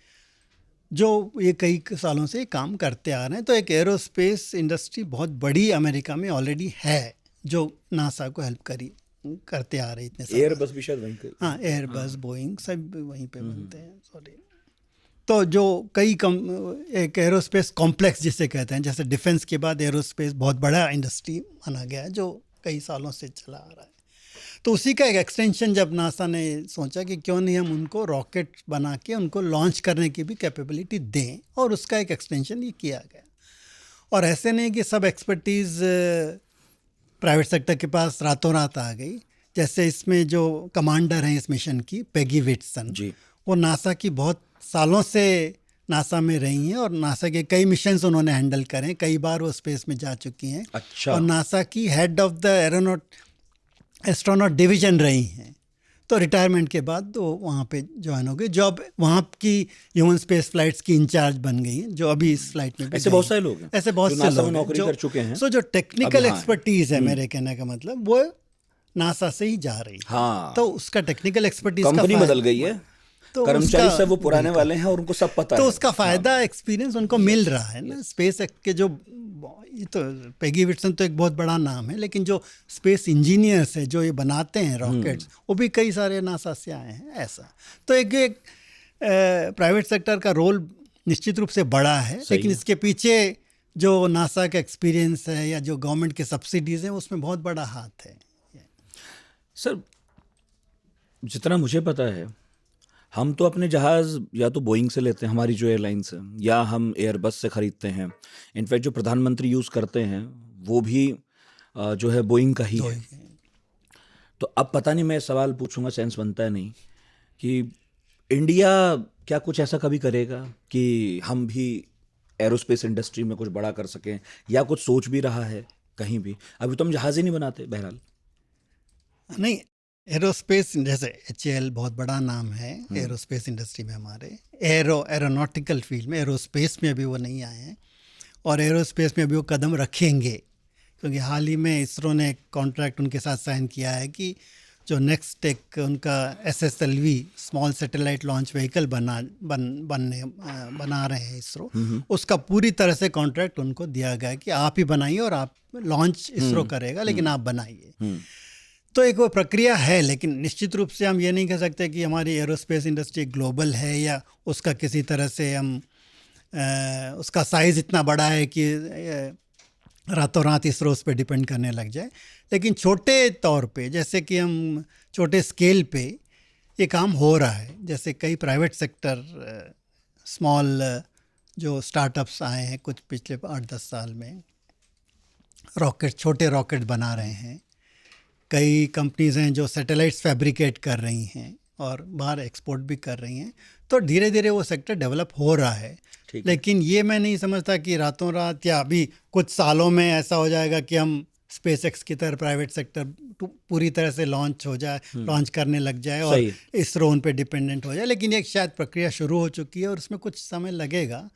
जो ये कई सालों से काम करते आ रहे हैं। तो एक एरोस्पेस इंडस्ट्री बहुत बड़ी अमेरिका में ऑलरेडी है जो नासा को हेल्प करते आ रही है इतने साल। एयरबस भी शायद वहीं पे। हाँ, एयरबस, बोइंग सब वहीं पे बनते हैं। सॉरी, तो जो एक एरोस्पेस कॉम्प्लेक्स जिसे कहते हैं, जैसे डिफेंस के बाद एरोस्पेस बहुत बड़ा इंडस्ट्री माना गया है जो कई सालों से चला आ रहा है। तो उसी का एक एक्सटेंशन जब नासा ने सोचा कि क्यों नहीं हम उनको रॉकेट बना के उनको लॉन्च करने की भी कैपेबिलिटी दें, और उसका एक एक्सटेंशन ये किया गया। और ऐसे नहीं कि सब एक्सपर्टीज़ प्राइवेट सेक्टर के पास रातों रात आ गई। जैसे इसमें जो कमांडर हैं इस मिशन की, पेगी विटसन जी, वो नासा की बहुत सालों से नासा में रही हैं और नासा के कई मिशंस उन्होंने हैंडल करे, कई बार वो स्पेस में जा चुकी हैं। अच्छा। और नासा की head of the astronaut division रही हैं। तो रिटायरमेंट के बाद वो वहाँ पे ज्वाइन हो गई, जो अब वहाँ की ह्यूमन स्पेस फ्लाइट्स की इंचार्ज बन गई हैं, जो अभी इस फ्लाइट में भी ऐसे गई बहुत सारे हैं। लोग हैं ऐसे बहुत जो से नासा में लोग हैं नौकरी कर चुके हैं। सो जो टेक्निकल अब यहाँ एक्सपर्टीज़ है, मेरे कहने का मतलब वो नासा से ही जा रही है। हाँ, तो उसका टेक्निकल एक्सपर्टीज कंपनी बदल गई है, तो कर्मचारी उसका- सब वो पुराने वाले हैं और उनको सब पता तो है। उसका फ़ायदा एक्सपीरियंस उनको मिल रहा है ना। स्पेस के जो ये तो पेगी विटसन तो एक बहुत बड़ा नाम है, लेकिन जो स्पेस इंजीनियर्स है जो ये बनाते हैं रॉकेट्स, वो भी कई सारे नासा से आए हैं। ऐसा तो एक प्राइवेट सेक्टर का रोल निश्चित रूप से बड़ा है, लेकिन इसके पीछे जो नासा का एक्सपीरियंस है या जो गवर्नमेंट के सब्सिडीज़ हैं उसमें बहुत बड़ा हाथ है। सर, जितना मुझे पता है, हम तो अपने जहाज़ या तो बोइंग से लेते हैं, हमारी जो एयरलाइंस है, या हम एयरबस से ख़रीदते हैं। इनफैक्ट जो प्रधानमंत्री यूज़ करते हैं वो भी जो है बोइंग का ही है। तो अब पता नहीं, मैं सवाल पूछूंगा, सेंस बनता है नहीं, कि इंडिया क्या कुछ ऐसा कभी करेगा कि हम भी एरोस्पेस इंडस्ट्री में कुछ बड़ा कर सकें, या कुछ सोच भी रहा है कहीं भी? अभी तो हम जहाज़ ही नहीं बनाते। बहरहाल नहीं, एरोस्पेस जैसे HAL बहुत बड़ा नाम है एरोस्पेस इंडस्ट्री में हमारे। एरोनॉटिकल फील्ड में, एरोस्पेस में अभी वो नहीं आए हैं और एरोस्पेस में अभी वो कदम रखेंगे, क्योंकि हाल ही में इसरो ने एक कॉन्ट्रैक्ट उनके साथ साइन किया है कि जो नेक्स्ट एक उनका SSLV small satellite launch vehicle बना रहे हैं इसरो, उसका पूरी तरह से कॉन्ट्रैक्ट उनको दिया गया है कि आप ही बनाइए और आप लॉन्च इसरो करेगा, लेकिन आप बनाइए। तो एक वो प्रक्रिया है, लेकिन निश्चित रूप से हम ये नहीं कह सकते कि हमारी एरोस्पेस इंडस्ट्री ग्लोबल है या उसका किसी तरह से हम उसका साइज़ इतना बड़ा है कि रातों रात इसरो उस पर डिपेंड करने लग जाए। लेकिन छोटे तौर पे, जैसे कि हम छोटे स्केल पे ये काम हो रहा है। जैसे कई प्राइवेट सेक्टर स्मॉल जो स्टार्टअप्स आए हैं कुछ पिछले 8-10 साल में, छोटे रॉकेट बना रहे हैं। कई कंपनीज़ हैं जो सैटेलाइट्स फैब्रिकेट कर रही हैं और बाहर एक्सपोर्ट भी कर रही हैं। तो धीरे धीरे वो सेक्टर डेवलप हो रहा है। लेकिन ये मैं नहीं समझता कि रातों रात या अभी कुछ सालों में ऐसा हो जाएगा कि हम SpaceX की तरह प्राइवेट सेक्टर पूरी तरह से लॉन्च करने लग जाए और इसरो उन पे डिपेंडेंट हो जाए। लेकिन एक शायद प्रक्रिया शुरू हो चुकी है और उसमें कुछ समय लगेगा,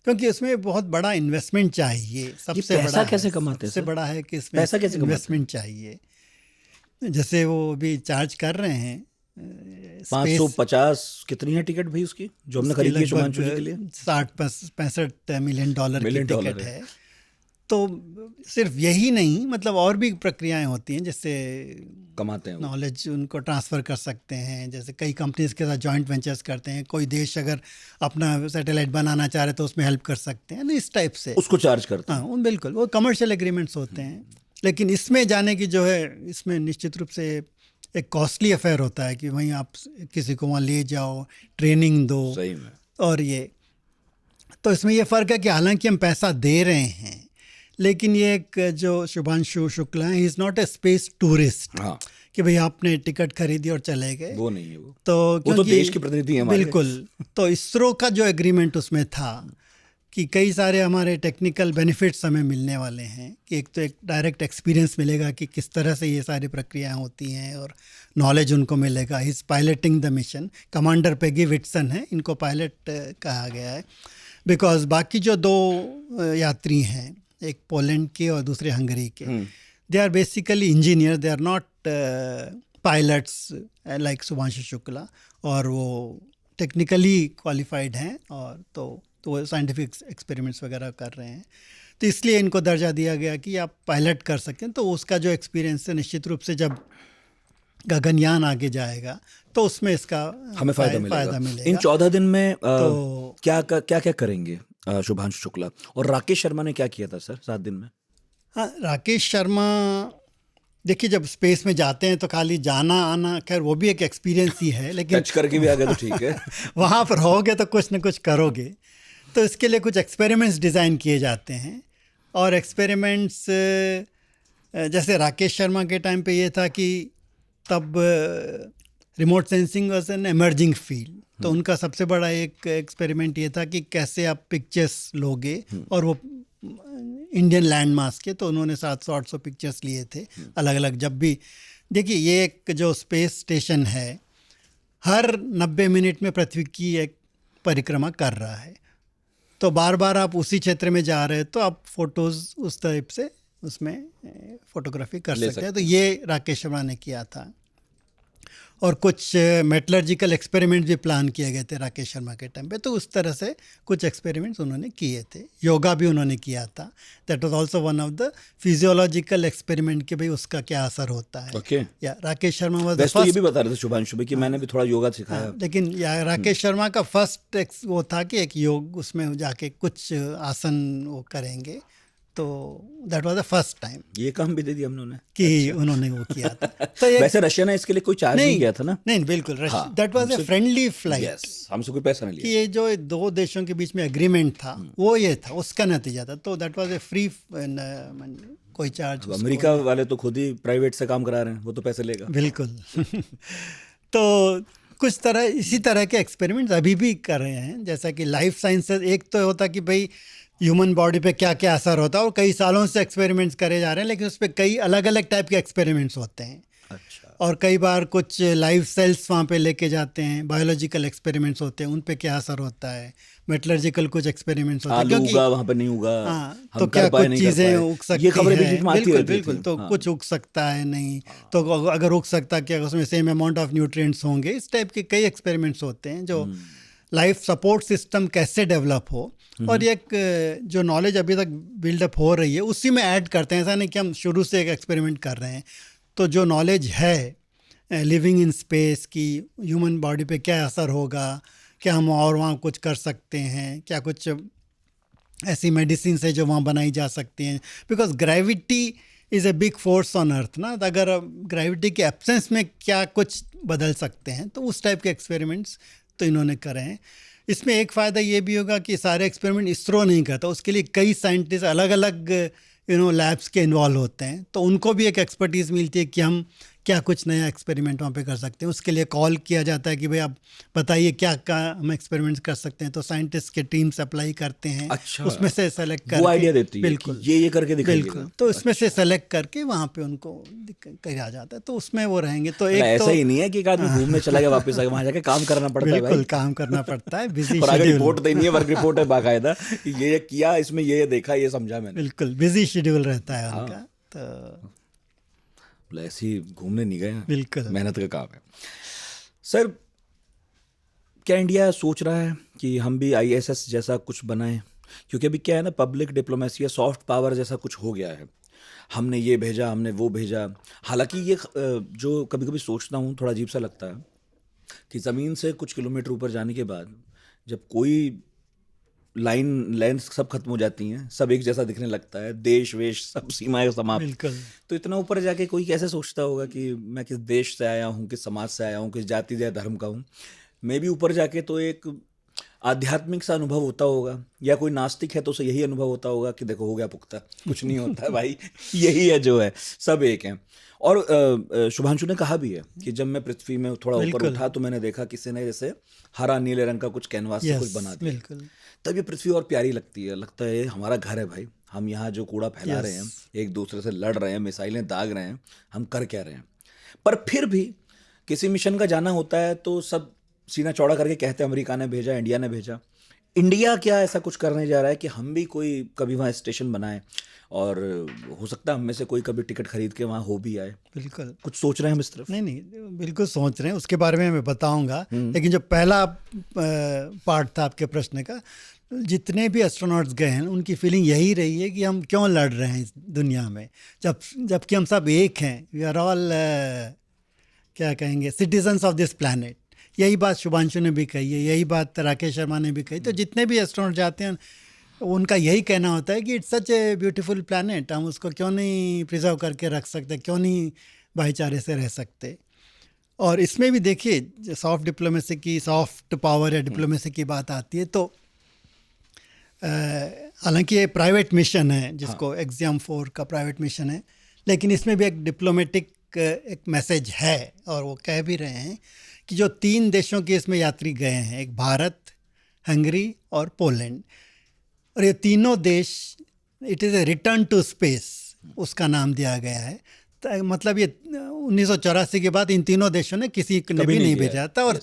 क्योंकि उसमें बहुत बड़ा इन्वेस्टमेंट चाहिए। सबसे बड़ा कैसे कमाते हैं? सबसे बड़ा है कि इसमें इन्वेस्टमेंट चाहिए। जैसे वो अभी चार्ज कर रहे हैं 550 कितनी है टिकट भाई उसकी, जो हमने खरीदी है शुभांशु जी के लिए? $65 मिलियन की टिकट है। तो सिर्फ यही नहीं, मतलब और भी प्रक्रियाएं होती हैं, जैसे कमाते हैं नॉलेज उनको ट्रांसफ़र कर सकते हैं। जैसे कई कंपनीज के साथ जॉइंट वेंचर्स करते हैं। कोई देश अगर अपना सैटेलाइट बनाना चाह रहे तो उसमें हेल्प कर सकते हैं ना, इस टाइप से उसको चार्ज करते हैं। हाँ, बिल्कुल, वो कमर्शियल एग्रीमेंट्स होते हैं। लेकिन इसमें जाने की जो है, इसमें निश्चित रूप से एक कॉस्टली अफेयर होता है कि वहीं आप किसी को वहाँ ले जाओ, ट्रेनिंग दो, सही में। और ये तो इसमें ये फ़र्क है कि हालांकि हम पैसा दे रहे हैं, लेकिन ये एक जो शुभांशु शुक्ला है, he is not a space tourist. हाँ, कि भाई आपने टिकट खरीदी और चले गए, वो नहीं है। वो तो देश के प्रतिनिधि हैं हमारे। बिल्कुल। तो इसरो का जो एग्रीमेंट उसमें था कि कई सारे हमारे टेक्निकल बेनिफिट्स हमें मिलने वाले हैं। कि एक तो एक डायरेक्ट एक्सपीरियंस मिलेगा कि किस तरह से ये सारी प्रक्रियाएं होती हैं, और नॉलेज उनको मिलेगा। इस piloting the mission, commander Peggy Whitson है, इनको पायलट कहा गया है। बिकॉज बाकी जो 2 यात्री हैं, एक पोलैंड के और दूसरे हंगरी के, they are basically engineer, they are not pilots like Shubhanshu Shukla, और वो टेक्निकली क्वालिफाइड हैं, और तो वो साइंटिफिक एक्सपेरिमेंट्स वगैरह कर रहे हैं, तो इसलिए इनको दर्जा दिया गया कि आप पायलट कर सकें। तो उसका जो एक्सपीरियंस है, निश्चित रूप से जब गगनयान आगे जाएगा तो उसमें इसका हमें फायदा मिलेगा। इन 14 दिन में तो क्या क्या करेंगे शुभांशु शुक्ला, और राकेश शर्मा ने क्या किया था सर 7 दिन में? हाँ, राकेश शर्मा, देखिए जब स्पेस में जाते हैं तो खाली जाना आना, खैर वो भी एक एक्सपीरियंस ही है, लेकिन टच करके भी आ गए तो ठीक है। वहाँ पर रहोगे तो कुछ न कुछ करोगे, तो इसके लिए कुछ एक्सपेरिमेंट्स डिज़ाइन किए जाते हैं। और एक्सपेरिमेंट्स जैसे राकेश शर्मा के टाइम पे ये था कि तब remote sensing was an emerging field, तो उनका सबसे बड़ा एक एक्सपेरिमेंट ये था कि कैसे आप पिक्चर्स लोगे, और वो इंडियन लैंड मास के, तो उन्होंने 700-800 पिक्चर्स लिए थे अलग अलग। जब भी देखिए, ये एक जो स्पेस स्टेशन है हर 90 मिनट में पृथ्वी की एक परिक्रमा कर रहा है, तो बार बार आप उसी क्षेत्र में जा रहे हैं, तो आप फोटोज़ उस टाइप से उसमें फोटोग्राफी कर सकते हैं। तो ये राकेश शर्मा ने किया था। और कुछ मेटलर्जिकल एक्सपेरिमेंट भी प्लान किए गए थे राकेश शर्मा के टाइम पे, तो उस तरह से कुछ एक्सपेरिमेंट्स उन्होंने किए थे। योगा भी उन्होंने किया था, that was also one of the physiological experiment कि भाई उसका क्या असर होता है। या Rakesh Sharma was the first, ये भी बता रहे थे शुभांशु भाई कि मैंने भी थोड़ा योगा सिखाया। लेकिन राकेश शर्मा का फर्स्ट वो था कि एक योग, उसमें जाके कुछ आसन वो करेंगे, तो that was the first time. ये काम भी दे दिया हमने उन्हें कि उन्होंने वो किया था। तो वैसे रशिया ने इसके लिए कोई चार्ज नहीं किया था ना? नहीं, बिल्कुल, that was a friendly flight. Yes, हमसे कोई पैसा नहीं लिया। कि ये जो दो देशों के बीच में एग्रीमेंट था वो ये था, उसका नतीजा था, तो दैट वाज ए फ्री, कोई चार्ज। अमेरिका वाले तो खुद ही प्राइवेट से काम करा रहे हैं, वो तो पैसे लेगा। बिल्कुल। तो कुछ तरह इसी तरह के एक्सपेरिमेंट्स अभी भी कर रहे हैं, जैसा कि लाइफ साइंसेस। एक तो होता कि भाई ह्यूमन बॉडी पे क्या क्या असर होता है, और कई सालों से एक्सपेरिमेंट्स करे जा रहे हैं, लेकिन उस पर कई अलग अलग टाइप के एक्सपेरिमेंट्स होते हैं। अच्छा। और कई बार कुछ लाइव सेल्स वहाँ पे लेके जाते हैं, बायोलॉजिकल एक्सपेरिमेंट्स होते हैं, उन पे क्या असर होता है। मेटलर्जिकल कुछ एक्सपेरिमेंट्स होते हैं, क्योंकि उगा वहाँ पे नहीं उगा, तो क्या कुछ चीज़ें उग सकती है, बिल्कुल, तो कुछ उग सकता है नहीं, तो अगर उग सकता है क्या उसमें सेम अमाउंट ऑफ न्यूट्रिएंट्स होंगे। इस टाइप के कई एक्सपेरिमेंट्स होते हैं जो लाइफ सपोर्ट सिस्टम कैसे डेवलप हो, और एक जो नॉलेज अभी तक बिल्डअप हो रही है उसी में ऐड करते हैं। ऐसा नहीं कि हम शुरू से एक एक्सपेरिमेंट कर रहे हैं, तो जो नॉलेज है लिविंग इन स्पेस की, ह्यूमन बॉडी पे क्या असर होगा, क्या हम और वहाँ कुछ कर सकते हैं, क्या कुछ ऐसी मेडिसिन है जो वहाँ बनाई जा सकती हैं, because gravity is a big force on earth ना, तो अगर ग्रेविटी के एब्सेंस में क्या कुछ बदल सकते हैं, तो उस टाइप के एक्सपेरिमेंट्स तो इन्होंने करे हैं। इसमें एक फ़ायदा ये भी होगा कि सारे एक्सपेरिमेंट इसरो नहीं करता, उसके लिए कई साइंटिस्ट अलग अलग लैब्स के इन्वॉल्व होते हैं, तो उनको भी एक एक्सपर्टीज़ मिलती है कि हम क्या कुछ नया एक्सपेरिमेंट वहाँ पे कर सकते हैं। उसके लिए कॉल किया जाता है कि भाई आप बताइए क्या हम एक्सपेरिमेंट कर सकते हैं, तो साइंटिस्ट के टीम्स अप्लाई करते हैं। अच्छा, उसमें से सेलेक्ट करके वो आइडिया देती है, बिल्कुल ये करके दिखाइएगा। बिल्कुल, तो इसमें से सेलेक्ट करके वहाँ पे उनको किया जाता है, तो उसमें वो रहेंगे। तो एक ऐसा तो ही नहीं है कि एक आदमी घूमने चला गया वापस आके, वहाँ जाके काम करना पड़ता है। बिल्कुल काम करना पड़ता है, बिजी और अगर शेड्यूल, रिपोर्ट देनी है, वर्क रिपोर्ट है बाकायदा, ये किया, इसमें ये देखा, ये समझा मैंने। बिल्कुल बिजी शेड्यूल रहता है उनका। तो ऐसे ही घूमने नहीं गए, बिल्कुल मेहनत का काम है। सर, क्या इंडिया सोच रहा है कि हम भी ISS जैसा कुछ बनाएं? क्योंकि अभी क्या है ना, पब्लिक डिप्लोमेसी या सॉफ्ट पावर जैसा कुछ हो गया है। हमने ये भेजा, हमने वो भेजा। हालांकि ये जो कभी कभी सोचता हूँ, थोड़ा अजीब सा लगता है कि ज़मीन से कुछ किलोमीटर ऊपर जाने के बाद जब कोई लाइन लेंथ सब खत्म हो जाती हैं, सब एक जैसा दिखने लगता है, देश वेश सब सीमाएं समाप्त, बिल्कुल। तो इतना ऊपर जाके कोई कैसे सोचता होगा कि मैं किस देश से आया हूँ, किस समाज से आया हूँ, किस जाति या धर्म का हूँ। मैं भी ऊपर जाके तो एक आध्यात्मिक सा अनुभव होता होगा, या कोई नास्तिक है तो उसे यही अनुभव होता होगा कि देखो हो गया पुख्ता, कुछ नहीं होता है भाई, यही है जो है, सब एक हैं। और शुभांशु ने कहा भी है कि जब मैं पृथ्वी में थोड़ा ऊपर उठा तो मैंने देखा किसी ने जैसे हरा नीले रंग का कुछ कैनवास से कुछ बना दिया। बिल्कुल। तब ये पृथ्वी और प्यारी लगती है, लगता है हमारा घर है भाई, हम यहाँ जो कूड़ा फैला रहे हैं, एक दूसरे से लड़ रहे हैं, मिसाइलें दाग रहे हैं, हम कर क्या रहे हैं। पर फिर भी किसी मिशन का जाना होता है तो सब सीना चौड़ा करके कहते हैं अमेरिका ने भेजा, इंडिया ने भेजा। इंडिया क्या ऐसा कुछ करने जा रहा है कि हम भी कोई कभी वहाँ स्टेशन बनाएं, और हो सकता है हम में से कोई कभी टिकट खरीद के वहाँ हो भी आए? बिल्कुल। कुछ सोच रहे हैं हम इस तरफ? नहीं नहीं, बिल्कुल सोच रहे हैं, उसके बारे में मैं बताऊंगा। लेकिन जो पहला पार्ट था आपके प्रश्न का, जितने भी एस्ट्रोनॉट्स गए हैं उनकी फीलिंग यही रही है कि हम क्यों लड़ रहे हैं इस दुनिया में, जबकि हम सब एक हैं। वी आर ऑल क्या कहेंगे, सिटीजन्स ऑफ दिस प्लैनेट। यही बात शुभांशु ने भी कही है, यही बात राकेश शर्मा ने भी कही। तो जितने भी एस्ट्रोनॉट जाते हैं उनका यही कहना होता है कि it's such a beautiful planet, हम उसको क्यों नहीं प्रिजर्व करके रख सकते, क्यों नहीं भाईचारे से रह सकते। और इसमें भी देखिए सॉफ्ट डिप्लोमेसी की, सॉफ्ट पावर या डिप्लोमेसी की बात आती है तो हालांकि ये प्राइवेट मिशन है, जिसको एग्जाम 4 का प्राइवेट मिशन है, लेकिन इसमें भी एक डिप्लोमेटिक एक मैसेज है। और वो कह भी रहे हैं कि जो 3 देशों के इसमें यात्री गए हैं, एक भारत, हंगरी और पोलैंड, और ये तीनों देश, it is a return to space उसका नाम दिया गया है। मतलब ये 1984 के बाद इन तीनों देशों ने किसी ने भी नहीं भेजा था। और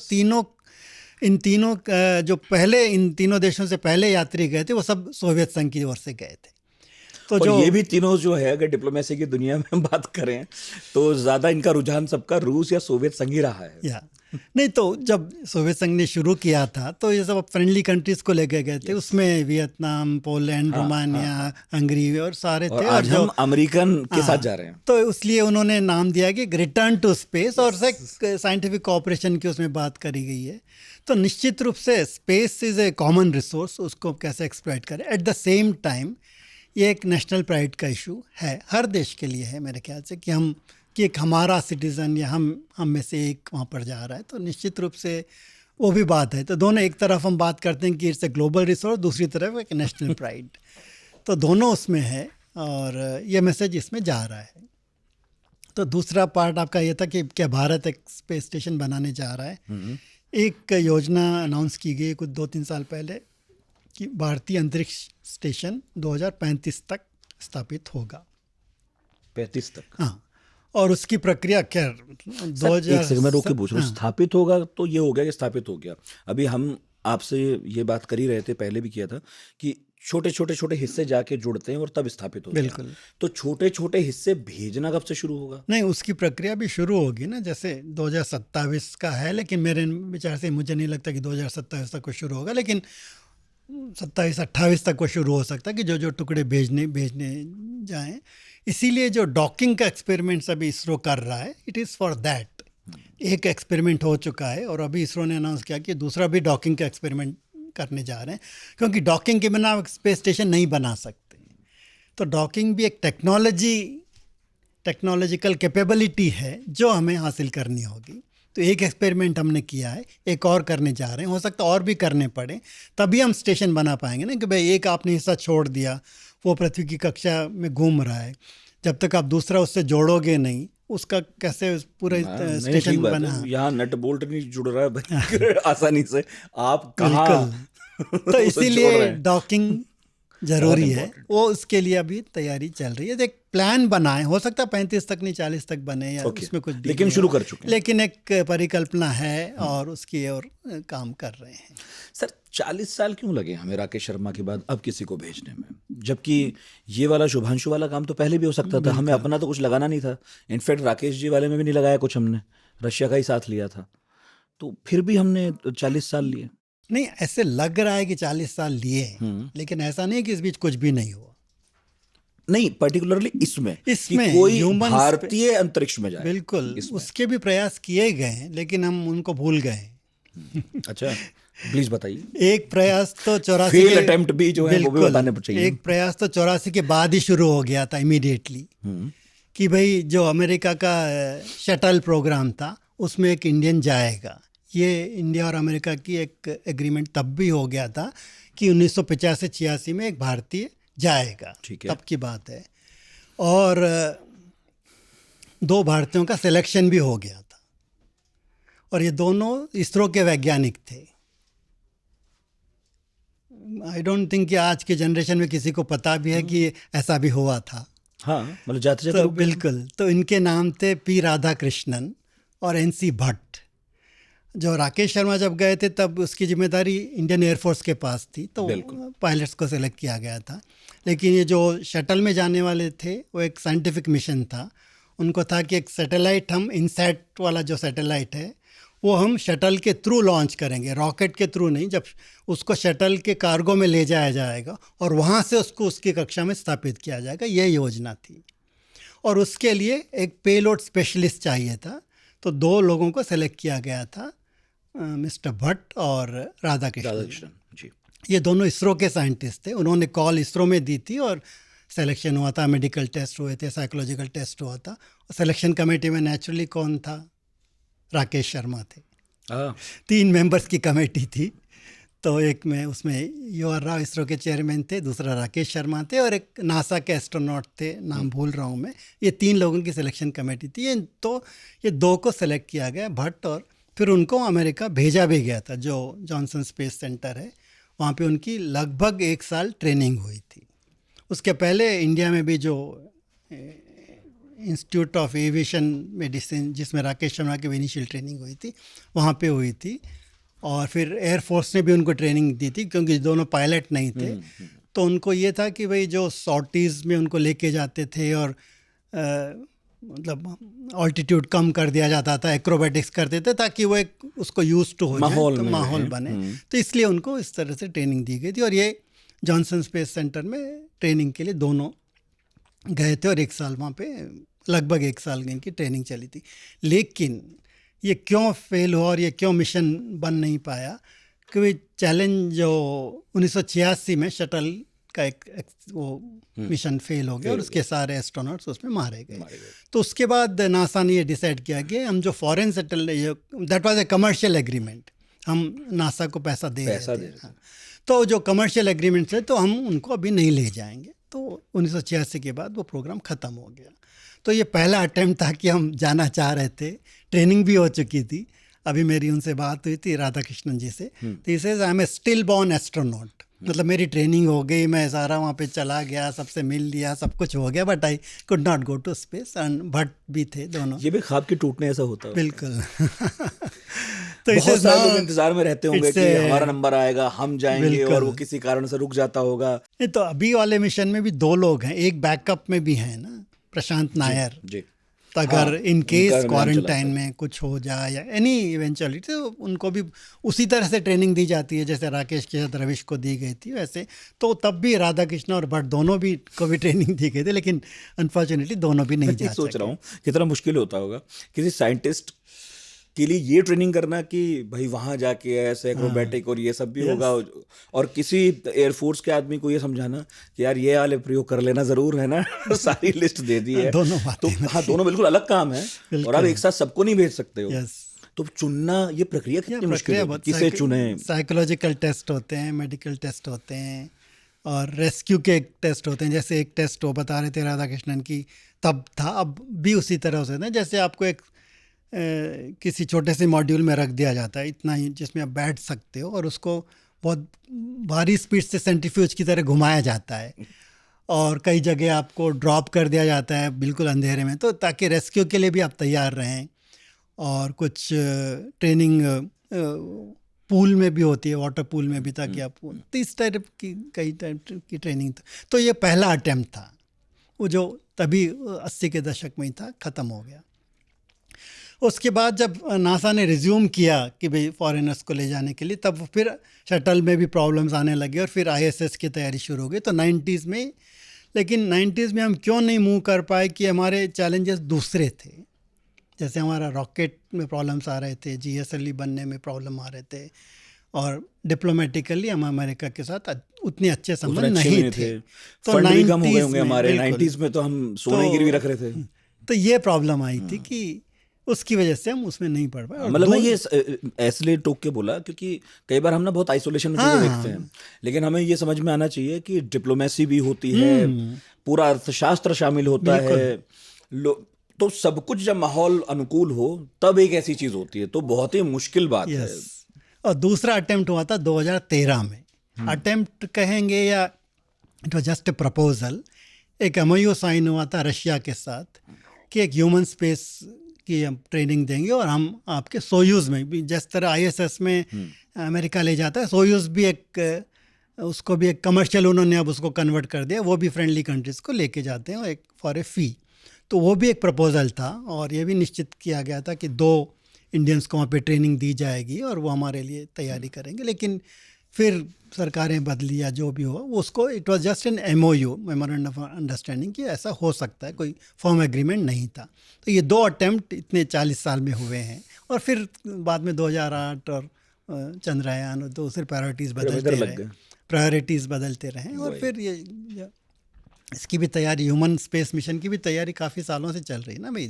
इन तीनों जो पहले इन तीनों देशों से पहले यात्री गए थे वो सब सोवियत संघ की ओर से गए थे। तो और जो ये भी तीनों जो है, अगर डिप्लोमेसी की दुनिया में हम बात करें तो ज़्यादा इनका रुझान सबका रूस या सोवियत संघ ही रहा है। या नहीं, तो जब सोवियत संघ ने शुरू किया था तो ये सब फ्रेंडली कंट्रीज को लेके गए थे। उसमें वियतनाम, पोलैंड, रोमानिया, हंगरी और सारे थे। आज हम अमेरिकन के साथ जा रहे हैं, तो इसलिए उन्होंने नाम दिया कि रिटर्न टू स्पेस। और साइंटिफिक कोऑपरेशन की उसमें बात करी गई है। तो निश्चित रूप से space is A common resource, उसको कैसे एक्सप्लॉइट करें। एट द सेम टाइम ये एक नेशनल प्राइड का इशू है, हर देश के लिए है मेरे ख्याल से, कि एक हमारा सिटीज़न या हम में से एक वहाँ पर जा रहा है। तो निश्चित रूप से वो भी बात है। तो दोनों, एक तरफ हम बात करते हैं कि इट्स ए ग्लोबल रिसोर्स, दूसरी तरफ एक नेशनल प्राइड, तो दोनों उसमें है और ये मैसेज इसमें जा रहा है। तो दूसरा पार्ट आपका ये था कि क्या भारत एक स्पेस स्टेशन बनाने जा रहा है। एक योजना अनाउंस की गई कुछ 2-3 साल पहले कि भारतीय अंतरिक्ष स्टेशन 2035 तक स्थापित होगा। 35 तक? हाँ, और उसकी प्रक्रिया क्या, 2000 एक सेकंड में रोक के पूछ रहा हूँ। स्थापित होगा तो ये हो गया कि स्थापित हो गया। अभी हम आपसे ये बात कर ही रहे थे, पहले भी किया था कि छोटे हिस्से जाके जुड़ते हैं और तब स्थापित होते हैं। बिल्कुल। तो छोटे हिस्से भेजना कब से शुरू होगा? नहीं, उसकी प्रक्रिया भी शुरू होगी ना, जैसे 2027 का है, लेकिन मेरे विचार से मुझे नहीं लगता कि 2027 तक वो शुरू होगा, लेकिन 27-28 तक वो शुरू हो सकता है कि जो टुकड़े भेजने जाएं। इसीलिए जो डॉकिंग का एक्सपेरिमेंट्स अभी इसरो कर रहा है, इट इज़ फॉर दैट। एक एक्सपेरिमेंट हो चुका है और अभी इसरो ने अनाउंस किया कि दूसरा भी डॉकिंग का एक्सपेरिमेंट करने जा रहे हैं, क्योंकि डॉकिंग के बिना आप स्पेस स्टेशन नहीं बना सकते। तो डॉकिंग भी एक टेक्नोलॉजिकल कैपेबिलिटी है जो हमें हासिल करनी होगी। तो एक एक्सपेरिमेंट हमने किया है, एक और करने जा रहे हैं, हो सकता है और भी करने पड़े, तभी हम स्टेशन बना पाएंगे ना। कि भाई एक आपने हिस्सा छोड़ दिया, वो पृथ्वी की कक्षा में घूम रहा है, जब तक आप दूसरा उससे जोड़ोगे नहीं, उसका कैसे पूरा स्टेशन बना। यहाँ नट बोल्ट नहीं जुड़ रहा है आसानी से, आप कहाँ तो इसीलिए डॉकिंग जरूरी है। वो उसके लिए अभी तैयारी चल रही है। एक प्लान बना है, हो सकता है 35 तक नहीं 40 तक बने या उसमें कुछ, लेकिन शुरू कर चुके हैं। लेकिन एक परिकल्पना है और उसकी ओर काम कर रहे हैं। सर 40 साल क्यों लगे हमें राकेश शर्मा के बाद अब किसी को भेजने में, जबकि ये वाला शुभांशु वाला काम तो पहले भी हो सकता था, हमें अपना तो कुछ लगाना नहीं था। इनफैक्ट राकेश जी वाले में भी नहीं लगाया कुछ, हमने रशिया का ही साथ लिया था, तो फिर भी हमने 40 साल लिए। नहीं, ऐसे लग रहा है कि 40 साल लिए, लेकिन ऐसा नहीं कि इस बीच कुछ भी नहीं हुआ। नहीं, पर्टिकुलरली इसमें कोई भारतीय अंतरिक्ष में जाए, बिल्कुल उसके भी प्रयास किए गए हैं, लेकिन हम उनको भूल गए। अच्छा, प्लीज बताइए। एक प्रयास तो 84 फेल अटेम्प्ट भी जो है वो भी बताने चाहिए। एक प्रयास तो 84 के बाद ही शुरू हो गया था इमीडिएटली, कि भाई जो अमेरिका का शटल प्रोग्राम था उसमें एक इंडियन जाएगा। ये इंडिया और अमेरिका की एक एग्रीमेंट तब भी हो गया था कि 1985-86 में एक भारतीय जाएगा, तब की बात है। और 2 भारतीयों का सिलेक्शन भी हो गया था, और ये दोनों इसरो के वैज्ञानिक थे। आई डोंट थिंक कि आज के जनरेशन में किसी को पता भी है कि ऐसा भी हुआ था। हाँ, मतलब जाते जाते तो बिल्कुल। तो इनके नाम थे पी राधाकृष्णन और NC भट्ट। जो राकेश शर्मा जब गए थे तब उसकी जिम्मेदारी इंडियन एयरफोर्स के पास थी, तो बिल्कुल। पायलट्स को सेलेक्ट किया गया था। लेकिन ये जो शटल में जाने वाले थे वो एक साइंटिफिक मिशन था। उनको था कि एक सैटेलाइट, हम इनसैट वाला जो सैटेलाइट है वो हम शटल के थ्रू लॉन्च करेंगे, रॉकेट के थ्रू नहीं। जब उसको शटल के कार्गो में ले जाया जाएगा और वहाँ से उसको उसकी कक्षा में स्थापित किया जाएगा, ये योजना थी। और उसके लिए एक पेलोड स्पेशलिस्ट चाहिए था, तो 2 लोगों को सेलेक्ट किया गया था, मिस्टर भट्ट और राधाकृष्णन जी। ये दोनों इसरो के साइंटिस्ट थे। उन्होंने कॉल इसरो में दी थी और सिलेक्शन हुआ था, मेडिकल टेस्ट हुए थे, साइकोलॉजिकल टेस्ट हुआ था। और सिलेक्शन कमेटी में नेचुरली कौन था? राकेश शर्मा थे। 3 मेंबर्स की कमेटी थी, तो एक में उसमें U.R. राव इसरो के चेयरमैन थे, दूसरा राकेश शर्मा थे और एक नासा के एस्ट्रोनॉट थे, नाम भूल रहा हूँ मैं। ये 3 लोगों की सिलेक्शन कमेटी थी। ये 2 को सेलेक्ट किया गया, भट्ट, और फिर उनको अमेरिका भेजा भी गया था, जो जॉनसन स्पेस सेंटर है वहाँ पे उनकी लगभग 1 साल ट्रेनिंग हुई थी। उसके पहले इंडिया में भी जो इंस्टीट्यूट ऑफ एविएशन मेडिसिन, जिसमें राकेश शर्मा की इनिशियल ट्रेनिंग हुई थी, वहाँ पे हुई थी। और फिर एयरफोर्स ने भी उनको ट्रेनिंग दी थी, क्योंकि दोनों पायलट नहीं थे। तो उनको ये था कि भाई जो सॉर्टीज़ में उनको लेके जाते थे और मतलब ऑल्टीट्यूड कम कर दिया जाता था, एक्रोबैटिक्स करते थे, ताकि वो एक उसको यूज टू हो जाए, तो माहौल बने। तो इसलिए उनको इस तरह से ट्रेनिंग दी गई थी। और ये जॉनसन स्पेस सेंटर में ट्रेनिंग के लिए दोनों गए थे और 1 साल वहाँ पे, लगभग 1 साल इनकी ट्रेनिंग चली थी। लेकिन ये क्यों फेल हुआ और ये क्यों मिशन बन नहीं पाया? क्योंकि चैलेंज जो 1986 में शटल का एक वो मिशन फेल हो गया और उसके सारे एस्ट्रोनॉट्स उसमें मारे गए। तो उसके बाद नासा ने ये डिसाइड किया कि हम जो foreign satellite, that was a commercial agreement, हम नासा को पैसा दे रहे थे। हाँ। तो जो कमर्शियल एग्रीमेंट है तो हम उनको अभी नहीं ले जाएंगे। तो 1986 के बाद वो प्रोग्राम ख़त्म हो गया। तो ये पहला अटेम्प्ट था कि हम जाना चाह रहे थे, ट्रेनिंग भी हो चुकी थी। अभी मेरी उनसे बात हुई थी राधाकृष्णन जी से, तो इसे I am a still born astronaut, मतलब मेरी ट्रेनिंग हो गई, मैं सारा वहाँ पे चला गया, सबसे मिल लिया, सब कुछ हो गया, but I could not go to space. And Bhatt भी थे दोनों। ये भी ख्वाब के टूटने ऐसा होता है। बिल्कुल। तो बहुत सारे लोग इंतजार में रहते होंगे कि हमारा नंबर आएगा, हम जाएंगे, और वो किसी कारण से रुक जाता होगा। नहीं, तो अभी वाले मिशन में भी 2 लोग हैं, एक बैकअप में भी है ना, प्रशांत नायर जी। तो अगर इन केस क्वारंटाइन में कुछ हो जाए या एनी इवेंचुअलिटी, तो उनको भी उसी तरह से ट्रेनिंग दी जाती है जैसे राकेश के साथ रविश को दी गई थी वैसे। तो तब भी राधाकृष्ण और भट्ट दोनों भी को भी ट्रेनिंग दी गई थी, लेकिन अनफॉर्चुनेटली दोनों भी नहीं जा सके। सोच रहा हूँ कितना मुश्किल होता होगा किसी साइंटिस्ट के लिए ये ट्रेनिंग करना कि भाई वहाँ जाके ऐसे एक्रोबैटिक और ये सब भी होगा, और किसी एयरफोर्स के आदमी को ये समझाना कि यार ये वाले प्रयोग कर लेना जरूर है ना। सारी लिस्ट दे दी है दोनों तो हाँ, दोनों बिल्कुल अलग काम है और आप एक साथ सबको नहीं भेज सकते हो। तो चुनना, ये प्रक्रिया कितनी मुश्किल है, किसे चुने? साइकोलॉजिकल टेस्ट होते हैं, मेडिकल टेस्ट होते हैं और रेस्क्यू के टेस्ट होते हैं। जैसे एक टेस्ट वो बता रहे थे राधाकृष्णन की, तब था, अब भी उसी तरह से ना, जैसे आपको एक किसी छोटे से मॉड्यूल में रख दिया जाता है, इतना ही, जिसमें आप बैठ सकते हो, और उसको बहुत भारी स्पीड से सेंट्रीफ्यूज की तरह घुमाया जाता है और कई जगह आपको ड्रॉप कर दिया जाता है बिल्कुल अंधेरे में, तो ताकि रेस्क्यू के लिए भी आप तैयार रहें। और कुछ ट्रेनिंग पूल में भी होती है, वाटर पूल में भी, ताकि आप, तो इस टाइप की कई टाइप की ट्रेनिंग। तो ये पहला अटेम्प्ट था, वो जो तभी 80 के दशक में ही था, ख़त्म हो गया। उसके बाद जब नासा ने रिज्यूम किया कि भाई फॉरेनर्स को ले जाने के लिए, तब फिर शटल में भी प्रॉब्लम्स आने लगे और फिर ISS की तैयारी शुरू हो गई। तो 90s में, लेकिन 90s में हम क्यों नहीं मूव कर पाए कि हमारे चैलेंजेस दूसरे थे। जैसे हमारा रॉकेट में प्रॉब्लम्स आ रहे थे, GSLV बनने में प्रॉब्लम आ रहे थे, और डिप्लोमेटिकली हम अमेरिका के साथ उतने अच्छे संबंध नहीं थे। तो 90s में तो हम सोने गिरवी रख रहे थे। तो ये प्रॉब्लम आई थी कि उसकी वजह से हम उसमें नहीं पढ़ पाए। मतलब मैं ये ऐसे टोक के बोला क्योंकि कई बार हम ना बहुत आइसोलेशन में देखते हैं, लेकिन हमें ये समझ में आना चाहिए कि डिप्लोमेसी भी होती है, पूरा अर्थशास्त्र शामिल होता है, तो सब कुछ जब माहौल अनुकूल हो तब एक ऐसी चीज होती है, तो बहुत ही मुश्किल बात है। और दूसरा अटेम्प्ट हुआ था 2013 में। अटेम्प्ट कहेंगे या it was just a proposal. एक MOU साइन हुआ था रशिया के साथ कि एक ह्यूमन स्पेस की हम ट्रेनिंग देंगे और हम आपके सोयूज़ में भी, जिस तरह आईएसएस में अमेरिका ले जाता है, सोयूज़ भी एक उसको भी एक कमर्शियल उन्होंने अब उसको कन्वर्ट कर दिया, वो भी फ्रेंडली कंट्रीज़ को लेके जाते हैं और एक फॉर ए फ़ी। तो वो भी एक प्रपोजल था और ये भी निश्चित किया गया था कि 2 इंडियंस को वहाँ पे ट्रेनिंग दी जाएगी और वो हमारे लिए तैयारी करेंगे। लेकिन फिर सरकारें बदली या जो भी हो, उसको it was just an MOU, memorandum of understanding, कि ऐसा हो सकता है, कोई फॉर्म एग्रीमेंट नहीं था। तो ये 2 अटेम्प्ट इतने 40 साल में हुए हैं और फिर बाद में 2008 और चंद्रयान और दूसरे प्रायोरिटीज़ बदलते रहे और फिर ये इसकी भी तैयारी, ह्यूमन स्पेस मिशन की भी तैयारी काफ़ी सालों से चल रही है ना भाई।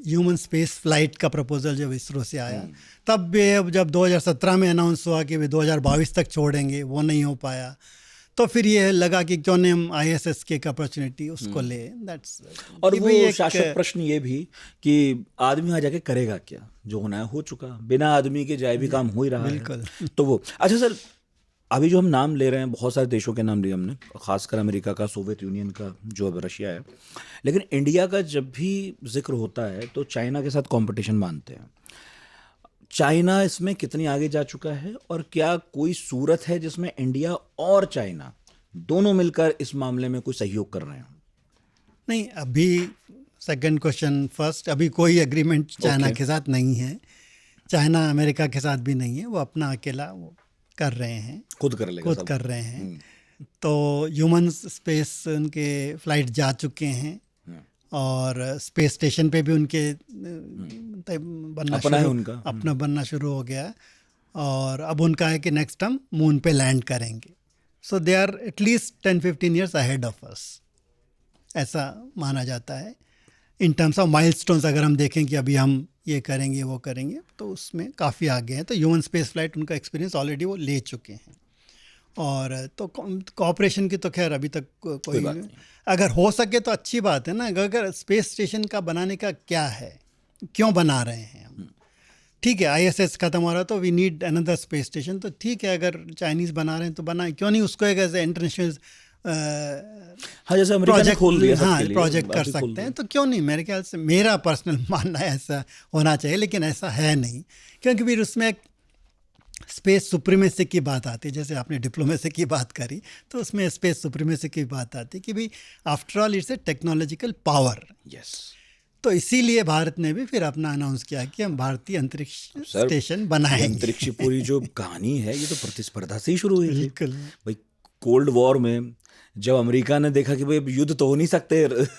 ह्यूमन स्पेस फ्लाइट का प्रपोजल जब इसरो से आया, तब भी जब 2017 में अनाउंस हुआ कि वे 2022 तक छोड़ेंगे, वो नहीं हो पाया। तो फिर ये लगा कि क्यों नहीं हम ISS की एक अपॉर्चुनिटी उसको ले। दैट्स और वो शाश्वत प्रश्न ये भी कि आदमी वहाँ जाके करेगा क्या, जो होना है हो चुका, बिना आदमी के जाए भी काम हो ही रहा है। बिल्कुल। तो वो अच्छा सर, अभी जो हम नाम ले रहे हैं, बहुत सारे देशों के नाम लिए हमने, खासकर अमेरिका का, सोवियत यूनियन का, जो अब रशिया है, लेकिन इंडिया का जब भी जिक्र होता है तो चाइना के साथ कंपटीशन मानते हैं। चाइना इसमें कितनी आगे जा चुका है और क्या कोई सूरत है जिसमें इंडिया और चाइना दोनों मिलकर इस मामले में कोई सहयोग कर रहे हैं? नहीं, अभी सेकंड क्वेश्चन फर्स्ट, अभी कोई एग्रीमेंट चाइना के साथ नहीं है, चाइना अमेरिका के साथ भी नहीं है, वो अपना अकेला वो कर रहे हैं, खुद कर रहे हैं। तो ह्यूमन स्पेस उनके फ्लाइट जा चुके हैं और स्पेस स्टेशन पे भी उनके बनना शुरू हो गया और अब उनका है कि नेक्स्ट हम मून पे लैंड करेंगे। So they are at least 10-15 years ahead of us, ऐसा माना जाता है इन टर्म्स ऑफ माइलस्टोन्स। अगर हम देखें कि अभी हम ये करेंगे वो करेंगे, तो उसमें काफ़ी आगे हैं। तो ह्यूमन स्पेस फ्लाइट उनका एक्सपीरियंस ऑलरेडी वो ले चुके हैं। और तो कोऑपरेशन की तो खैर अभी तक कोई बात नहीं। अगर हो सके तो अच्छी बात है ना। अगर स्पेस स्टेशन का बनाने का क्या है, क्यों बना रहे हैं हम, ठीक है ISS ख़त्म हो रहा है तो we need another space station, तो ठीक है, अगर चाइनीज़ बना रहे हैं तो बनाए, क्यों नहीं उसको एक एज ए इंटरनेशनल जैसे अमेरिका ने खोल दिया सबके लिए, प्रोजेक्ट कर सकते हैं, तो क्यों नहीं। मेरे ख्याल से, मेरा पर्सनल मानना है ऐसा होना चाहिए, लेकिन ऐसा है नहीं, क्योंकि फिर उसमें एक स्पेस सुप्रीमेसी की बात आती है। जैसे आपने डिप्लोमेसी की बात करी, तो उसमें स्पेस सुप्रीमेसी की बात आती है कि भाई after all it's a technological power. Yes. तो इसीलिए भारत ने भी फिर अपना अनाउंस किया कि हम भारतीय अंतरिक्ष स्टेशन बनाएंगे। अंतरिक्ष पूरी जो कहानी है ये तो प्रतिस्पर्धा से ही शुरू हुई थी। बिल्कुल भाई, कोल्ड वॉर में जब अमेरिका ने देखा कि भाई युद्ध तो हो नहीं सकते,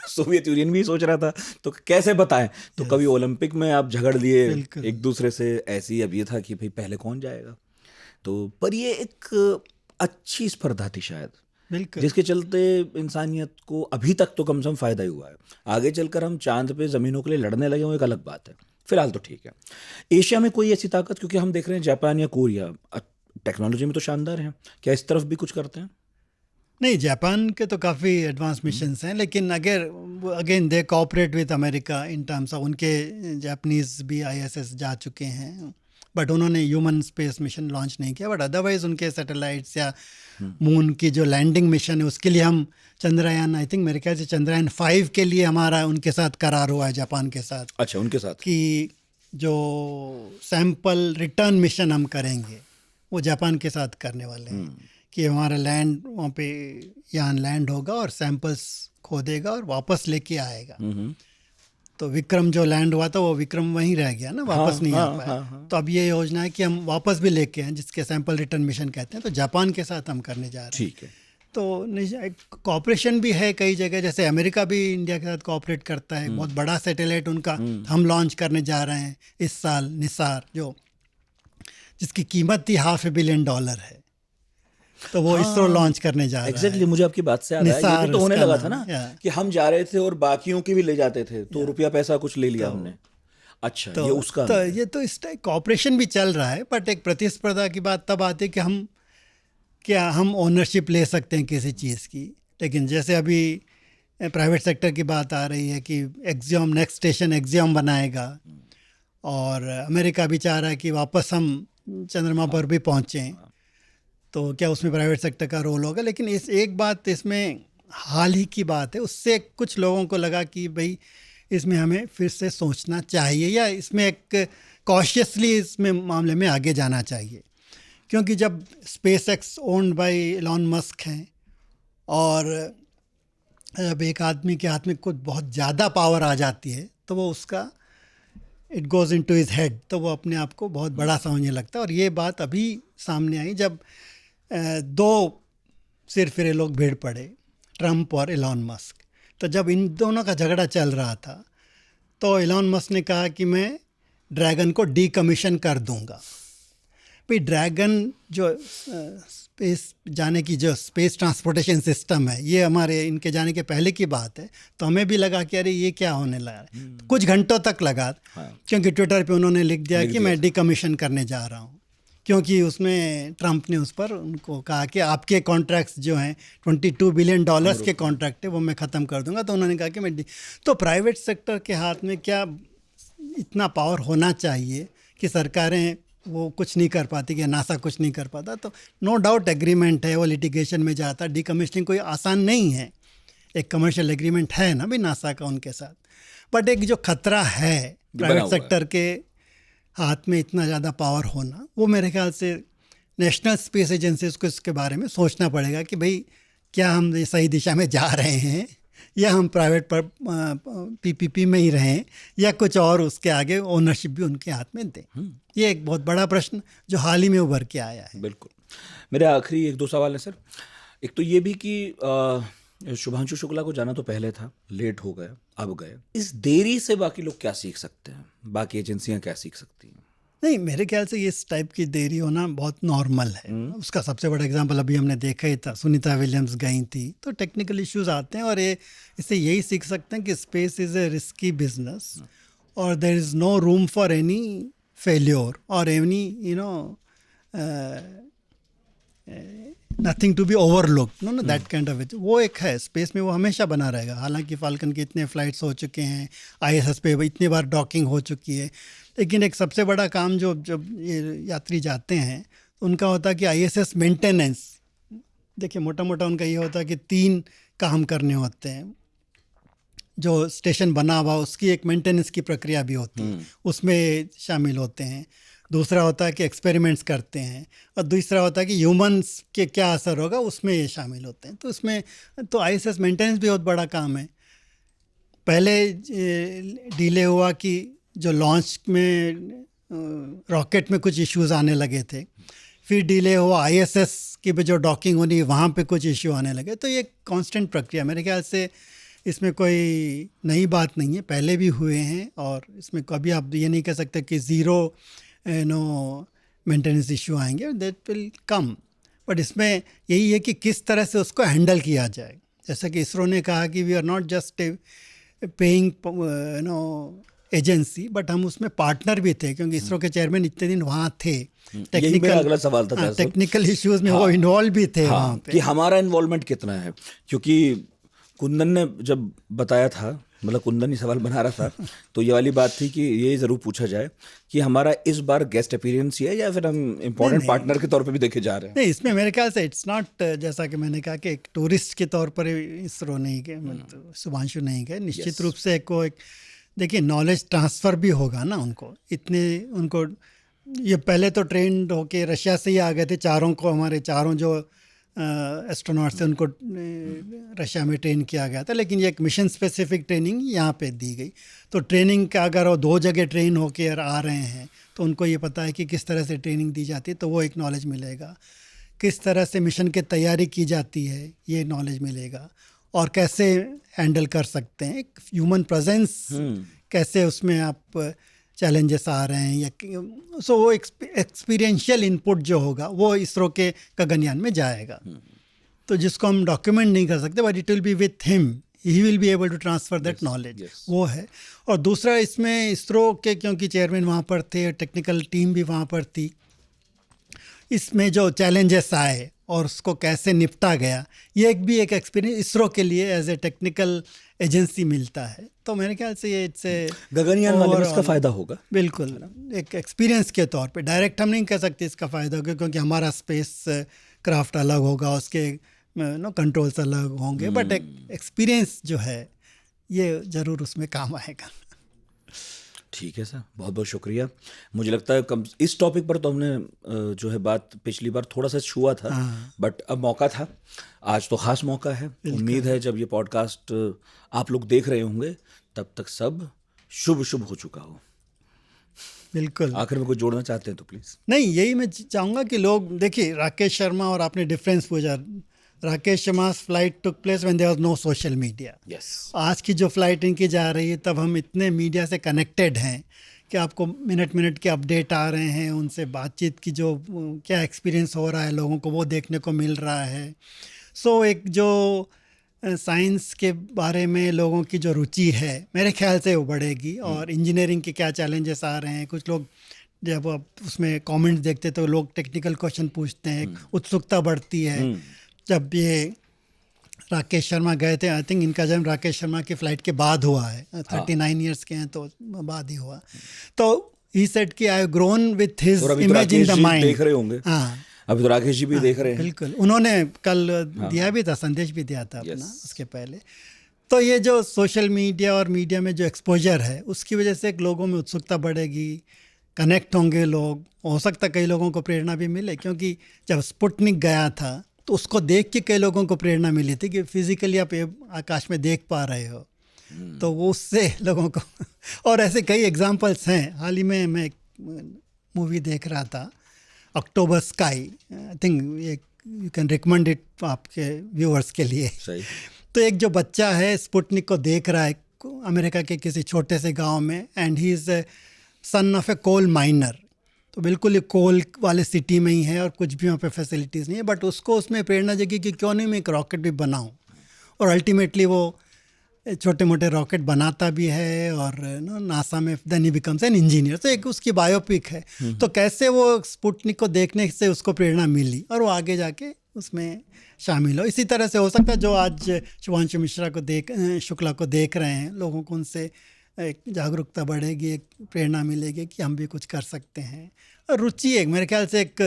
सोवियत यूनियन भी सोच रहा था, तो कैसे बताएं, तो कभी ओलंपिक में आप झगड़ लिए एक दूसरे से, ऐसी अब ये था कि भाई पहले कौन जाएगा। तो पर ये एक अच्छी स्पर्धा थी शायद, जिसके चलते इंसानियत को अभी तक तो कम से कम फायदा ही हुआ है। आगे चलकर हम चांद पे जमीनों के लिए लड़ने लगे, वो एक अलग बात है। फिलहाल तो ठीक है। एशिया में कोई ऐसी ताकत, क्योंकि हम देख रहे हैं जापान या कोरिया टेक्नोलॉजी में तो शानदार हैं, क्या इस तरफ भी कुछ करते हैं? नहीं, जापान के तो काफ़ी एडवांस मिशंस हैं, लेकिन again they cooperate with America in terms of, उनके जापानीज़ भी ISS जा चुके हैं, बट उन्होंने ह्यूमन स्पेस मिशन लॉन्च नहीं किया। बट अदरवाइज उनके सैटेलाइट्स या मून की जो लैंडिंग मिशन है उसके लिए हम चंद्रयान, आई थिंक मेरे ख्याल से चंद्रयान 5 के लिए हमारा उनके साथ करार हुआ है, जापान के साथ। अच्छा, उनके साथ कि जो सैंपल रिटर्न मिशन हम करेंगे वो जापान के साथ करने वाले हैं, कि हमारा लैंड वहाँ पे यान लैंड होगा और सैंपल्स खोदेगा और वापस लेके आएगा। तो विक्रम जो लैंड हुआ था वो विक्रम वहीं रह गया ना, वापस नहीं आ पाया। तो अब ये योजना है कि हम वापस भी लेके आए, जिसके सैंपल रिटर्न मिशन कहते हैं, तो जापान के साथ हम करने जा रहे हैं। ठीक है। तो कॉपरेशन भी है कई जगह, जैसे अमेरिका भी इंडिया के साथ कॉपरेट करता है। बहुत बड़ा सैटेलाइट उनका हम लॉन्च करने जा रहे हैं इस साल, निसार, जो जिसकी कीमत थी $500 million है, तो वो इसरो लॉन्च करने जा रहा है। एग्जैक्टली, मुझे आपकी बात से याद आया, ये भी तो होने लगा था ना कि हम जा रहे थे और बाकियों की भी ले जाते थे, तो रुपया पैसा कुछ ले लिया हमने। अच्छा, ये उसका तो ये तो इस टाइप कॉपरेशन भी चल रहा है, बट एक प्रतिस्पर्धा की बात तब आती है कि हम ओनरशिप ले सकते हैं किसी चीज़ की। लेकिन जैसे अभी प्राइवेट सेक्टर की बात आ रही है कि एक्सियम, नेक्स्ट स्टेशन एक्सियम बनाएगा, और अमेरिका भी चाह रहा है कि वापस हम चंद्रमा पर भी पहुँचें, तो क्या उसमें प्राइवेट सेक्टर का रोल होगा। लेकिन इस एक बात इसमें हाल ही की बात है, उससे कुछ लोगों को लगा कि भाई इसमें हमें फिर से सोचना चाहिए या इसमें एक कॉशियसली इसमें मामले में आगे जाना चाहिए। क्योंकि जब space x owned by Elon Musk हैं और जब एक आदमी के हाथ में कुछ बहुत ज़्यादा पावर आ जाती है तो वो उसका it goes into his head, तो वो अपने आप को बहुत बड़ा समझने लगता है। और ये बात अभी सामने आई जब दो सिरफिरे लोग भीड़ पड़े, ट्रंप और एलॉन मस्क। तो जब इन दोनों का झगड़ा चल रहा था तो एलॉन मस्क ने कहा कि मैं ड्रैगन को डीकमीशन कर दूंगा। भाई ड्रैगन जो स्पेस जाने की जो स्पेस ट्रांसपोर्टेशन सिस्टम है, ये हमारे इनके जाने के पहले की बात है, तो हमें भी लगा कि अरे ये क्या होने लगा है। तो कुछ घंटों तक लगा, क्योंकि ट्विटर पे उन्होंने लिख दिया कि मैं डीकमीशन करने जा रहा हूँ, क्योंकि उसमें ट्रंप ने उस पर उनको कहा कि आपके कॉन्ट्रैक्ट्स जो हैं $22 बिलियन के कॉन्ट्रैक्ट है वो मैं ख़त्म कर दूंगा। तो उन्होंने कहा कि मैं तो प्राइवेट सेक्टर के हाथ में क्या इतना पावर होना चाहिए कि सरकारें वो कुछ नहीं कर पाती, कि नासा कुछ नहीं कर पाता। तो नो डाउट एग्रीमेंट है, वो लिटिगेशन में जाता। डीकमीशनिंग कोई आसान नहीं है, एक कमर्शियल एग्रीमेंट है ना भी नासा का उनके साथ। बट एक जो खतरा है प्राइवेट सेक्टर के हाथ में इतना ज़्यादा पावर होना, वो मेरे ख्याल से नेशनल स्पेस एजेंसीज को इसके बारे में सोचना पड़ेगा कि भाई क्या हम सही दिशा में जा रहे हैं या हम प्राइवेट पर पीपीपी में ही रहें या कुछ और उसके आगे ओनरशिप भी उनके हाथ में दें। ये एक बहुत बड़ा प्रश्न जो हाल ही में उभर के आया है। बिल्कुल। मेरे आखिरी एक दो सवाल है सर। एक तो ये भी कि शुभांशु शुक्ला को जाना तो पहले था, लेट हो गया, अब गए। इस देरी से बाकी लोग क्या सीख सकते हैं, बाकी एजेंसियां क्या सीख सकती हैं? नहीं, मेरे ख्याल से इस टाइप की देरी होना बहुत नॉर्मल है। उसका सबसे बड़ा एग्जांपल अभी हमने देखा ही था, सुनीता विलियम्स गई थी। तो टेक्निकल इश्यूज आते हैं और ये इससे यही सीख सकते हैं कि space is a risky business और there is no room for any failure और any nothing to be overlooked, no that kind of. वो एक है स्पेस में, वो हमेशा बना रहेगा। हालांकि फाल्कन के इतने फ्लाइट्स हो चुके हैं, ISS पे इतनी बार डॉकिंग हो चुकी है, लेकिन एक सबसे बड़ा काम जो जब ये यात्री जाते हैं तो उनका होता है कि ISS मेंटेनेंस। देखिए मोटा मोटा उनका ये होता है कि 3 काम करने होते हैं। जो स्टेशन बना हुआ उसकी एक मेंटेनेंस की प्रक्रिया भी होती है, उसमें शामिल होते हैं। दूसरा होता है कि एक्सपेरिमेंट्स करते हैं और दूसरा होता है कि ह्यूमंस के क्या असर होगा, उसमें ये शामिल होते हैं। तो उसमें तो ISS मेंटेनेंस भी बहुत बड़ा काम है। पहले डिले हुआ कि जो लॉन्च में रॉकेट में कुछ इश्यूज आने लगे थे, फिर डिले हुआ ISS की भी जो डॉकिंग होनी वहाँ पे कुछ इश्यू आने लगे। तो ये कांस्टेंट प्रक्रिया, मेरे ख्याल से इसमें कोई नई बात नहीं है, पहले भी हुए हैं और इसमें कभी आप ये नहीं कह सकते कि ज़ीरो मेंटेनेंस इशू आएंगे, दैट विल कम। बट इसमें यही है कि किस तरह से उसको हैंडल किया जाए। जैसा कि इसरो ने कहा कि we are not just paying agency, but हम उसमें पार्टनर भी थे, क्योंकि इसरो के चेयरमैन इतने दिन वहाँ थे। अगला सवाल था, टेक्निकल इश्यूज में वो इन्वॉल्व भी थे वहाँ पे, कि हमारा इन्वॉल्वमेंट कितना है। क्योंकि कुंदन ने जब बताया था, मतलब कुंदन ही सवाल बना रहा था, तो ये वाली बात थी कि ये ज़रूर पूछा जाए कि हमारा इस बार गेस्ट अपीयरेंस है या फिर हम इम्पोर्टेंट पार्टनर के तौर पे भी देखे जा रहे हैं। नहीं, इसमें मेरे ख्याल से इट्स नॉट, जैसा कि मैंने कहा कि एक टूरिस्ट के तौर पर इसरो नहीं गए, मतलब शुभांशु नहीं गए। निश्चित रूप से एक देखिए नॉलेज ट्रांसफ़र भी होगा ना उनको। इतने उनको ये पहले तो ट्रेंड होके रशिया से ही आ गए थे, चारों को, हमारे चारों जो एस्ट्रोनॉट से उनको रशिया में ट्रेन किया गया था, लेकिन ये एक मिशन स्पेसिफिक ट्रेनिंग यहाँ पे दी गई। तो ट्रेनिंग का अगर वो 2 जगह ट्रेन होके आ रहे हैं तो उनको ये पता है कि किस तरह से ट्रेनिंग दी जाती है, तो वो एक नॉलेज मिलेगा। किस तरह से मिशन की तैयारी की जाती है ये नॉलेज मिलेगा, और कैसे हैंडल कर सकते हैं एक ह्यूमन प्रेजेंस, कैसे उसमें आप चैलेंजेस आ रहे हैं, या सो वो एक्सपीरियंशियल इनपुट जो होगा वो इसरो के गगनयान में जाएगा। तो जिसको हम डॉक्यूमेंट नहीं कर सकते, but it will be with him, he will be able to transfer that knowledge. वो है। और दूसरा इसमें इसरो के, क्योंकि चेयरमैन वहाँ पर थे, टेक्निकल टीम भी वहाँ पर थी, इसमें जो चैलेंजेस आए और उसको कैसे निपटा गया, ये भी एक एक्सपीरियंस इसरो के लिए एज ए टेक्निकल एजेंसी मिलता है। तो मेरे ख्याल से ये इससे गगनयान वाले में इसका फ़ायदा होगा। बिल्कुल, एक एक्सपीरियंस के तौर पे डायरेक्ट हम नहीं कह सकते इसका फ़ायदा होगा, क्योंकि हमारा स्पेस क्राफ्ट अलग होगा, उसके कंट्रोल्स अलग होंगे, बट एक एक्सपीरियंस जो है ये ज़रूर उसमें काम आएगा। ठीक है सर, बहुत बहुत शुक्रिया। मुझे लगता है कम इस टॉपिक पर तो हमने जो है बात पिछली बार थोड़ा सा छुआ था, बट अब मौका था, आज तो खास मौका है। उम्मीद है जब ये पॉडकास्ट आप लोग देख रहे होंगे तब तक सब शुभ शुभ हो चुका हो। बिल्कुल। आखिर में कुछ जोड़ना चाहते हैं तो प्लीज। नहीं, यही मैं चाहूँगा कि लोग देखिए, राकेश शर्मा और आपने डिफरेंस पूछा। Rakesh Sharma flight took place when there was no social media. Yes. आज की जो फ्लाइट इनकी जा रही है, तब हम इतने मीडिया से कनेक्टेड हैं कि आपको मिनट मिनट के अपडेट आ रहे हैं, उनसे बातचीत की जो क्या एक्सपीरियंस हो रहा है लोगों को वो देखने को मिल रहा है। सो एक जो साइंस के बारे में लोगों की जो रुचि है, मेरे ख्याल से वो बढ़ेगी। और इंजीनियरिंग के क्या चैलेंजेस आ रहे हैं, कुछ लोग जब आप उसमें कमेंट्स देखते तो लोग टेक्निकल क्वेश्चन पूछते हैं, उत्सुकता बढ़ती है। जब ये राकेश शर्मा गए थे, आई थिंक इनका जन्म राकेश शर्मा की फ़्लाइट के बाद हुआ है, 39 ईयर्स के हैं तो बाद ही हुआ। तो ही सेड कि I have grown with his image in the mind. देख रहे होंगे। हाँ, अभी तो राकेश जी भी देख रहे हैं। बिल्कुल, उन्होंने कल दिया भी था, संदेश भी दिया था अपना उसके पहले। तो ये जो सोशल मीडिया और मीडिया में जो एक्सपोजर है, उसकी वजह से लोगों में उत्सुकता बढ़ेगी, कनेक्ट होंगे लोग। हो सकता है कई लोगों को प्रेरणा भी मिले, क्योंकि जब स्पुतनिक गया था तो उसको देख के कई लोगों को प्रेरणा मिली थी कि फिजिकली आप आकाश में देख पा रहे हो, तो वो उससे लोगों को और ऐसे कई एग्जांपल्स हैं। हाल ही में मैं एक मूवी देख रहा था, October sky, I think you can recommend it आपके व्यूअर्स के लिए। सही। तो एक जो बच्चा है स्पुतनिक को देख रहा है अमेरिका के किसी छोटे से गांव में, and he is son of a coal miner. तो बिल्कुल ये कोल वाले सिटी में ही है और कुछ भी वहाँ पे फैसिलिटीज़ नहीं है, बट उसको उसमें प्रेरणा जगी कि क्यों नहीं मैं एक रॉकेट भी बनाऊँ। और अल्टीमेटली वो छोटे मोटे रॉकेट बनाता भी है और नासा में then he becomes an engineer. तो एक उसकी बायोपिक है। तो कैसे वो स्पुतनिक को देखने से उसको प्रेरणा मिली और वो आगे जाके उसमें शामिल हो। इसी तरह से हो सकता है जो आज शुभांशु मिश्रा को शुक्ला को देख रहे हैं, लोगों को उनसे एक जागरूकता बढ़ेगी, एक प्रेरणा मिलेगी कि हम भी कुछ कर सकते हैं। और रुचि एक मेरे ख्याल से एक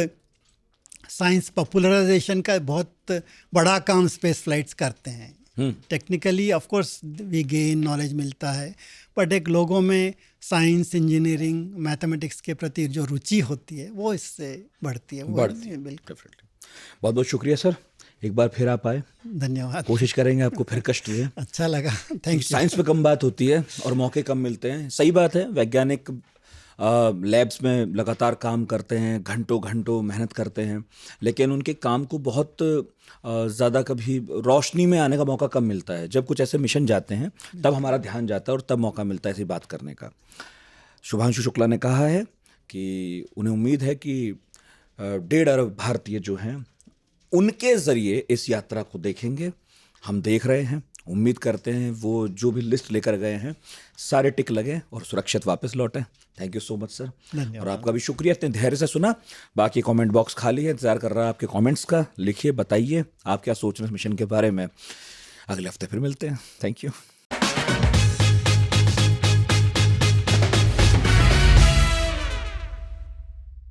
साइंस पॉपुलराइजेशन का बहुत बड़ा काम स्पेस फ्लाइट्स करते हैं। Technically of course we gain knowledge मिलता है, बट एक लोगों में साइंस, इंजीनियरिंग, मैथमेटिक्स के प्रति जो रुचि होती है वो इससे बढ़ती है। बिल्कुल। बहुत बहुत शुक्रिया सर, एक बार फिर आप आए। धन्यवाद। कोशिश करेंगे आपको फिर कष्ट दिए। अच्छा लगा, थैंक यू। साइंस में कम बात होती है और मौके कम मिलते हैं, सही बात है। वैज्ञानिक लैब्स में लगातार काम करते हैं, घंटों घंटों मेहनत करते हैं, लेकिन उनके काम को बहुत ज़्यादा कभी रोशनी में आने का मौका कम मिलता है। जब कुछ ऐसे मिशन जाते हैं तब हमारा ध्यान जाता है और तब मौका मिलता है ऐसी बात करने का। शुभांशु शुक्ला ने कहा है कि उन्हें उम्मीद है कि 1.5 अरब भारतीय जो हैं उनके ज़रिए इस यात्रा को देखेंगे। हम देख रहे हैं, उम्मीद करते हैं वो जो भी लिस्ट लेकर गए हैं सारे टिक लगे और सुरक्षित वापस लौटें। Thank you so much sir, और आपका भी शुक्रिया इतने धैर्य से सुना। बाकी कमेंट बॉक्स खाली है, इंतजार कर रहा है आपके कमेंट्स का। लिखिए, बताइए आप क्या सोच रहे हैं इस मिशन के बारे में। अगले हफ्ते फिर मिलते हैं। Thank you.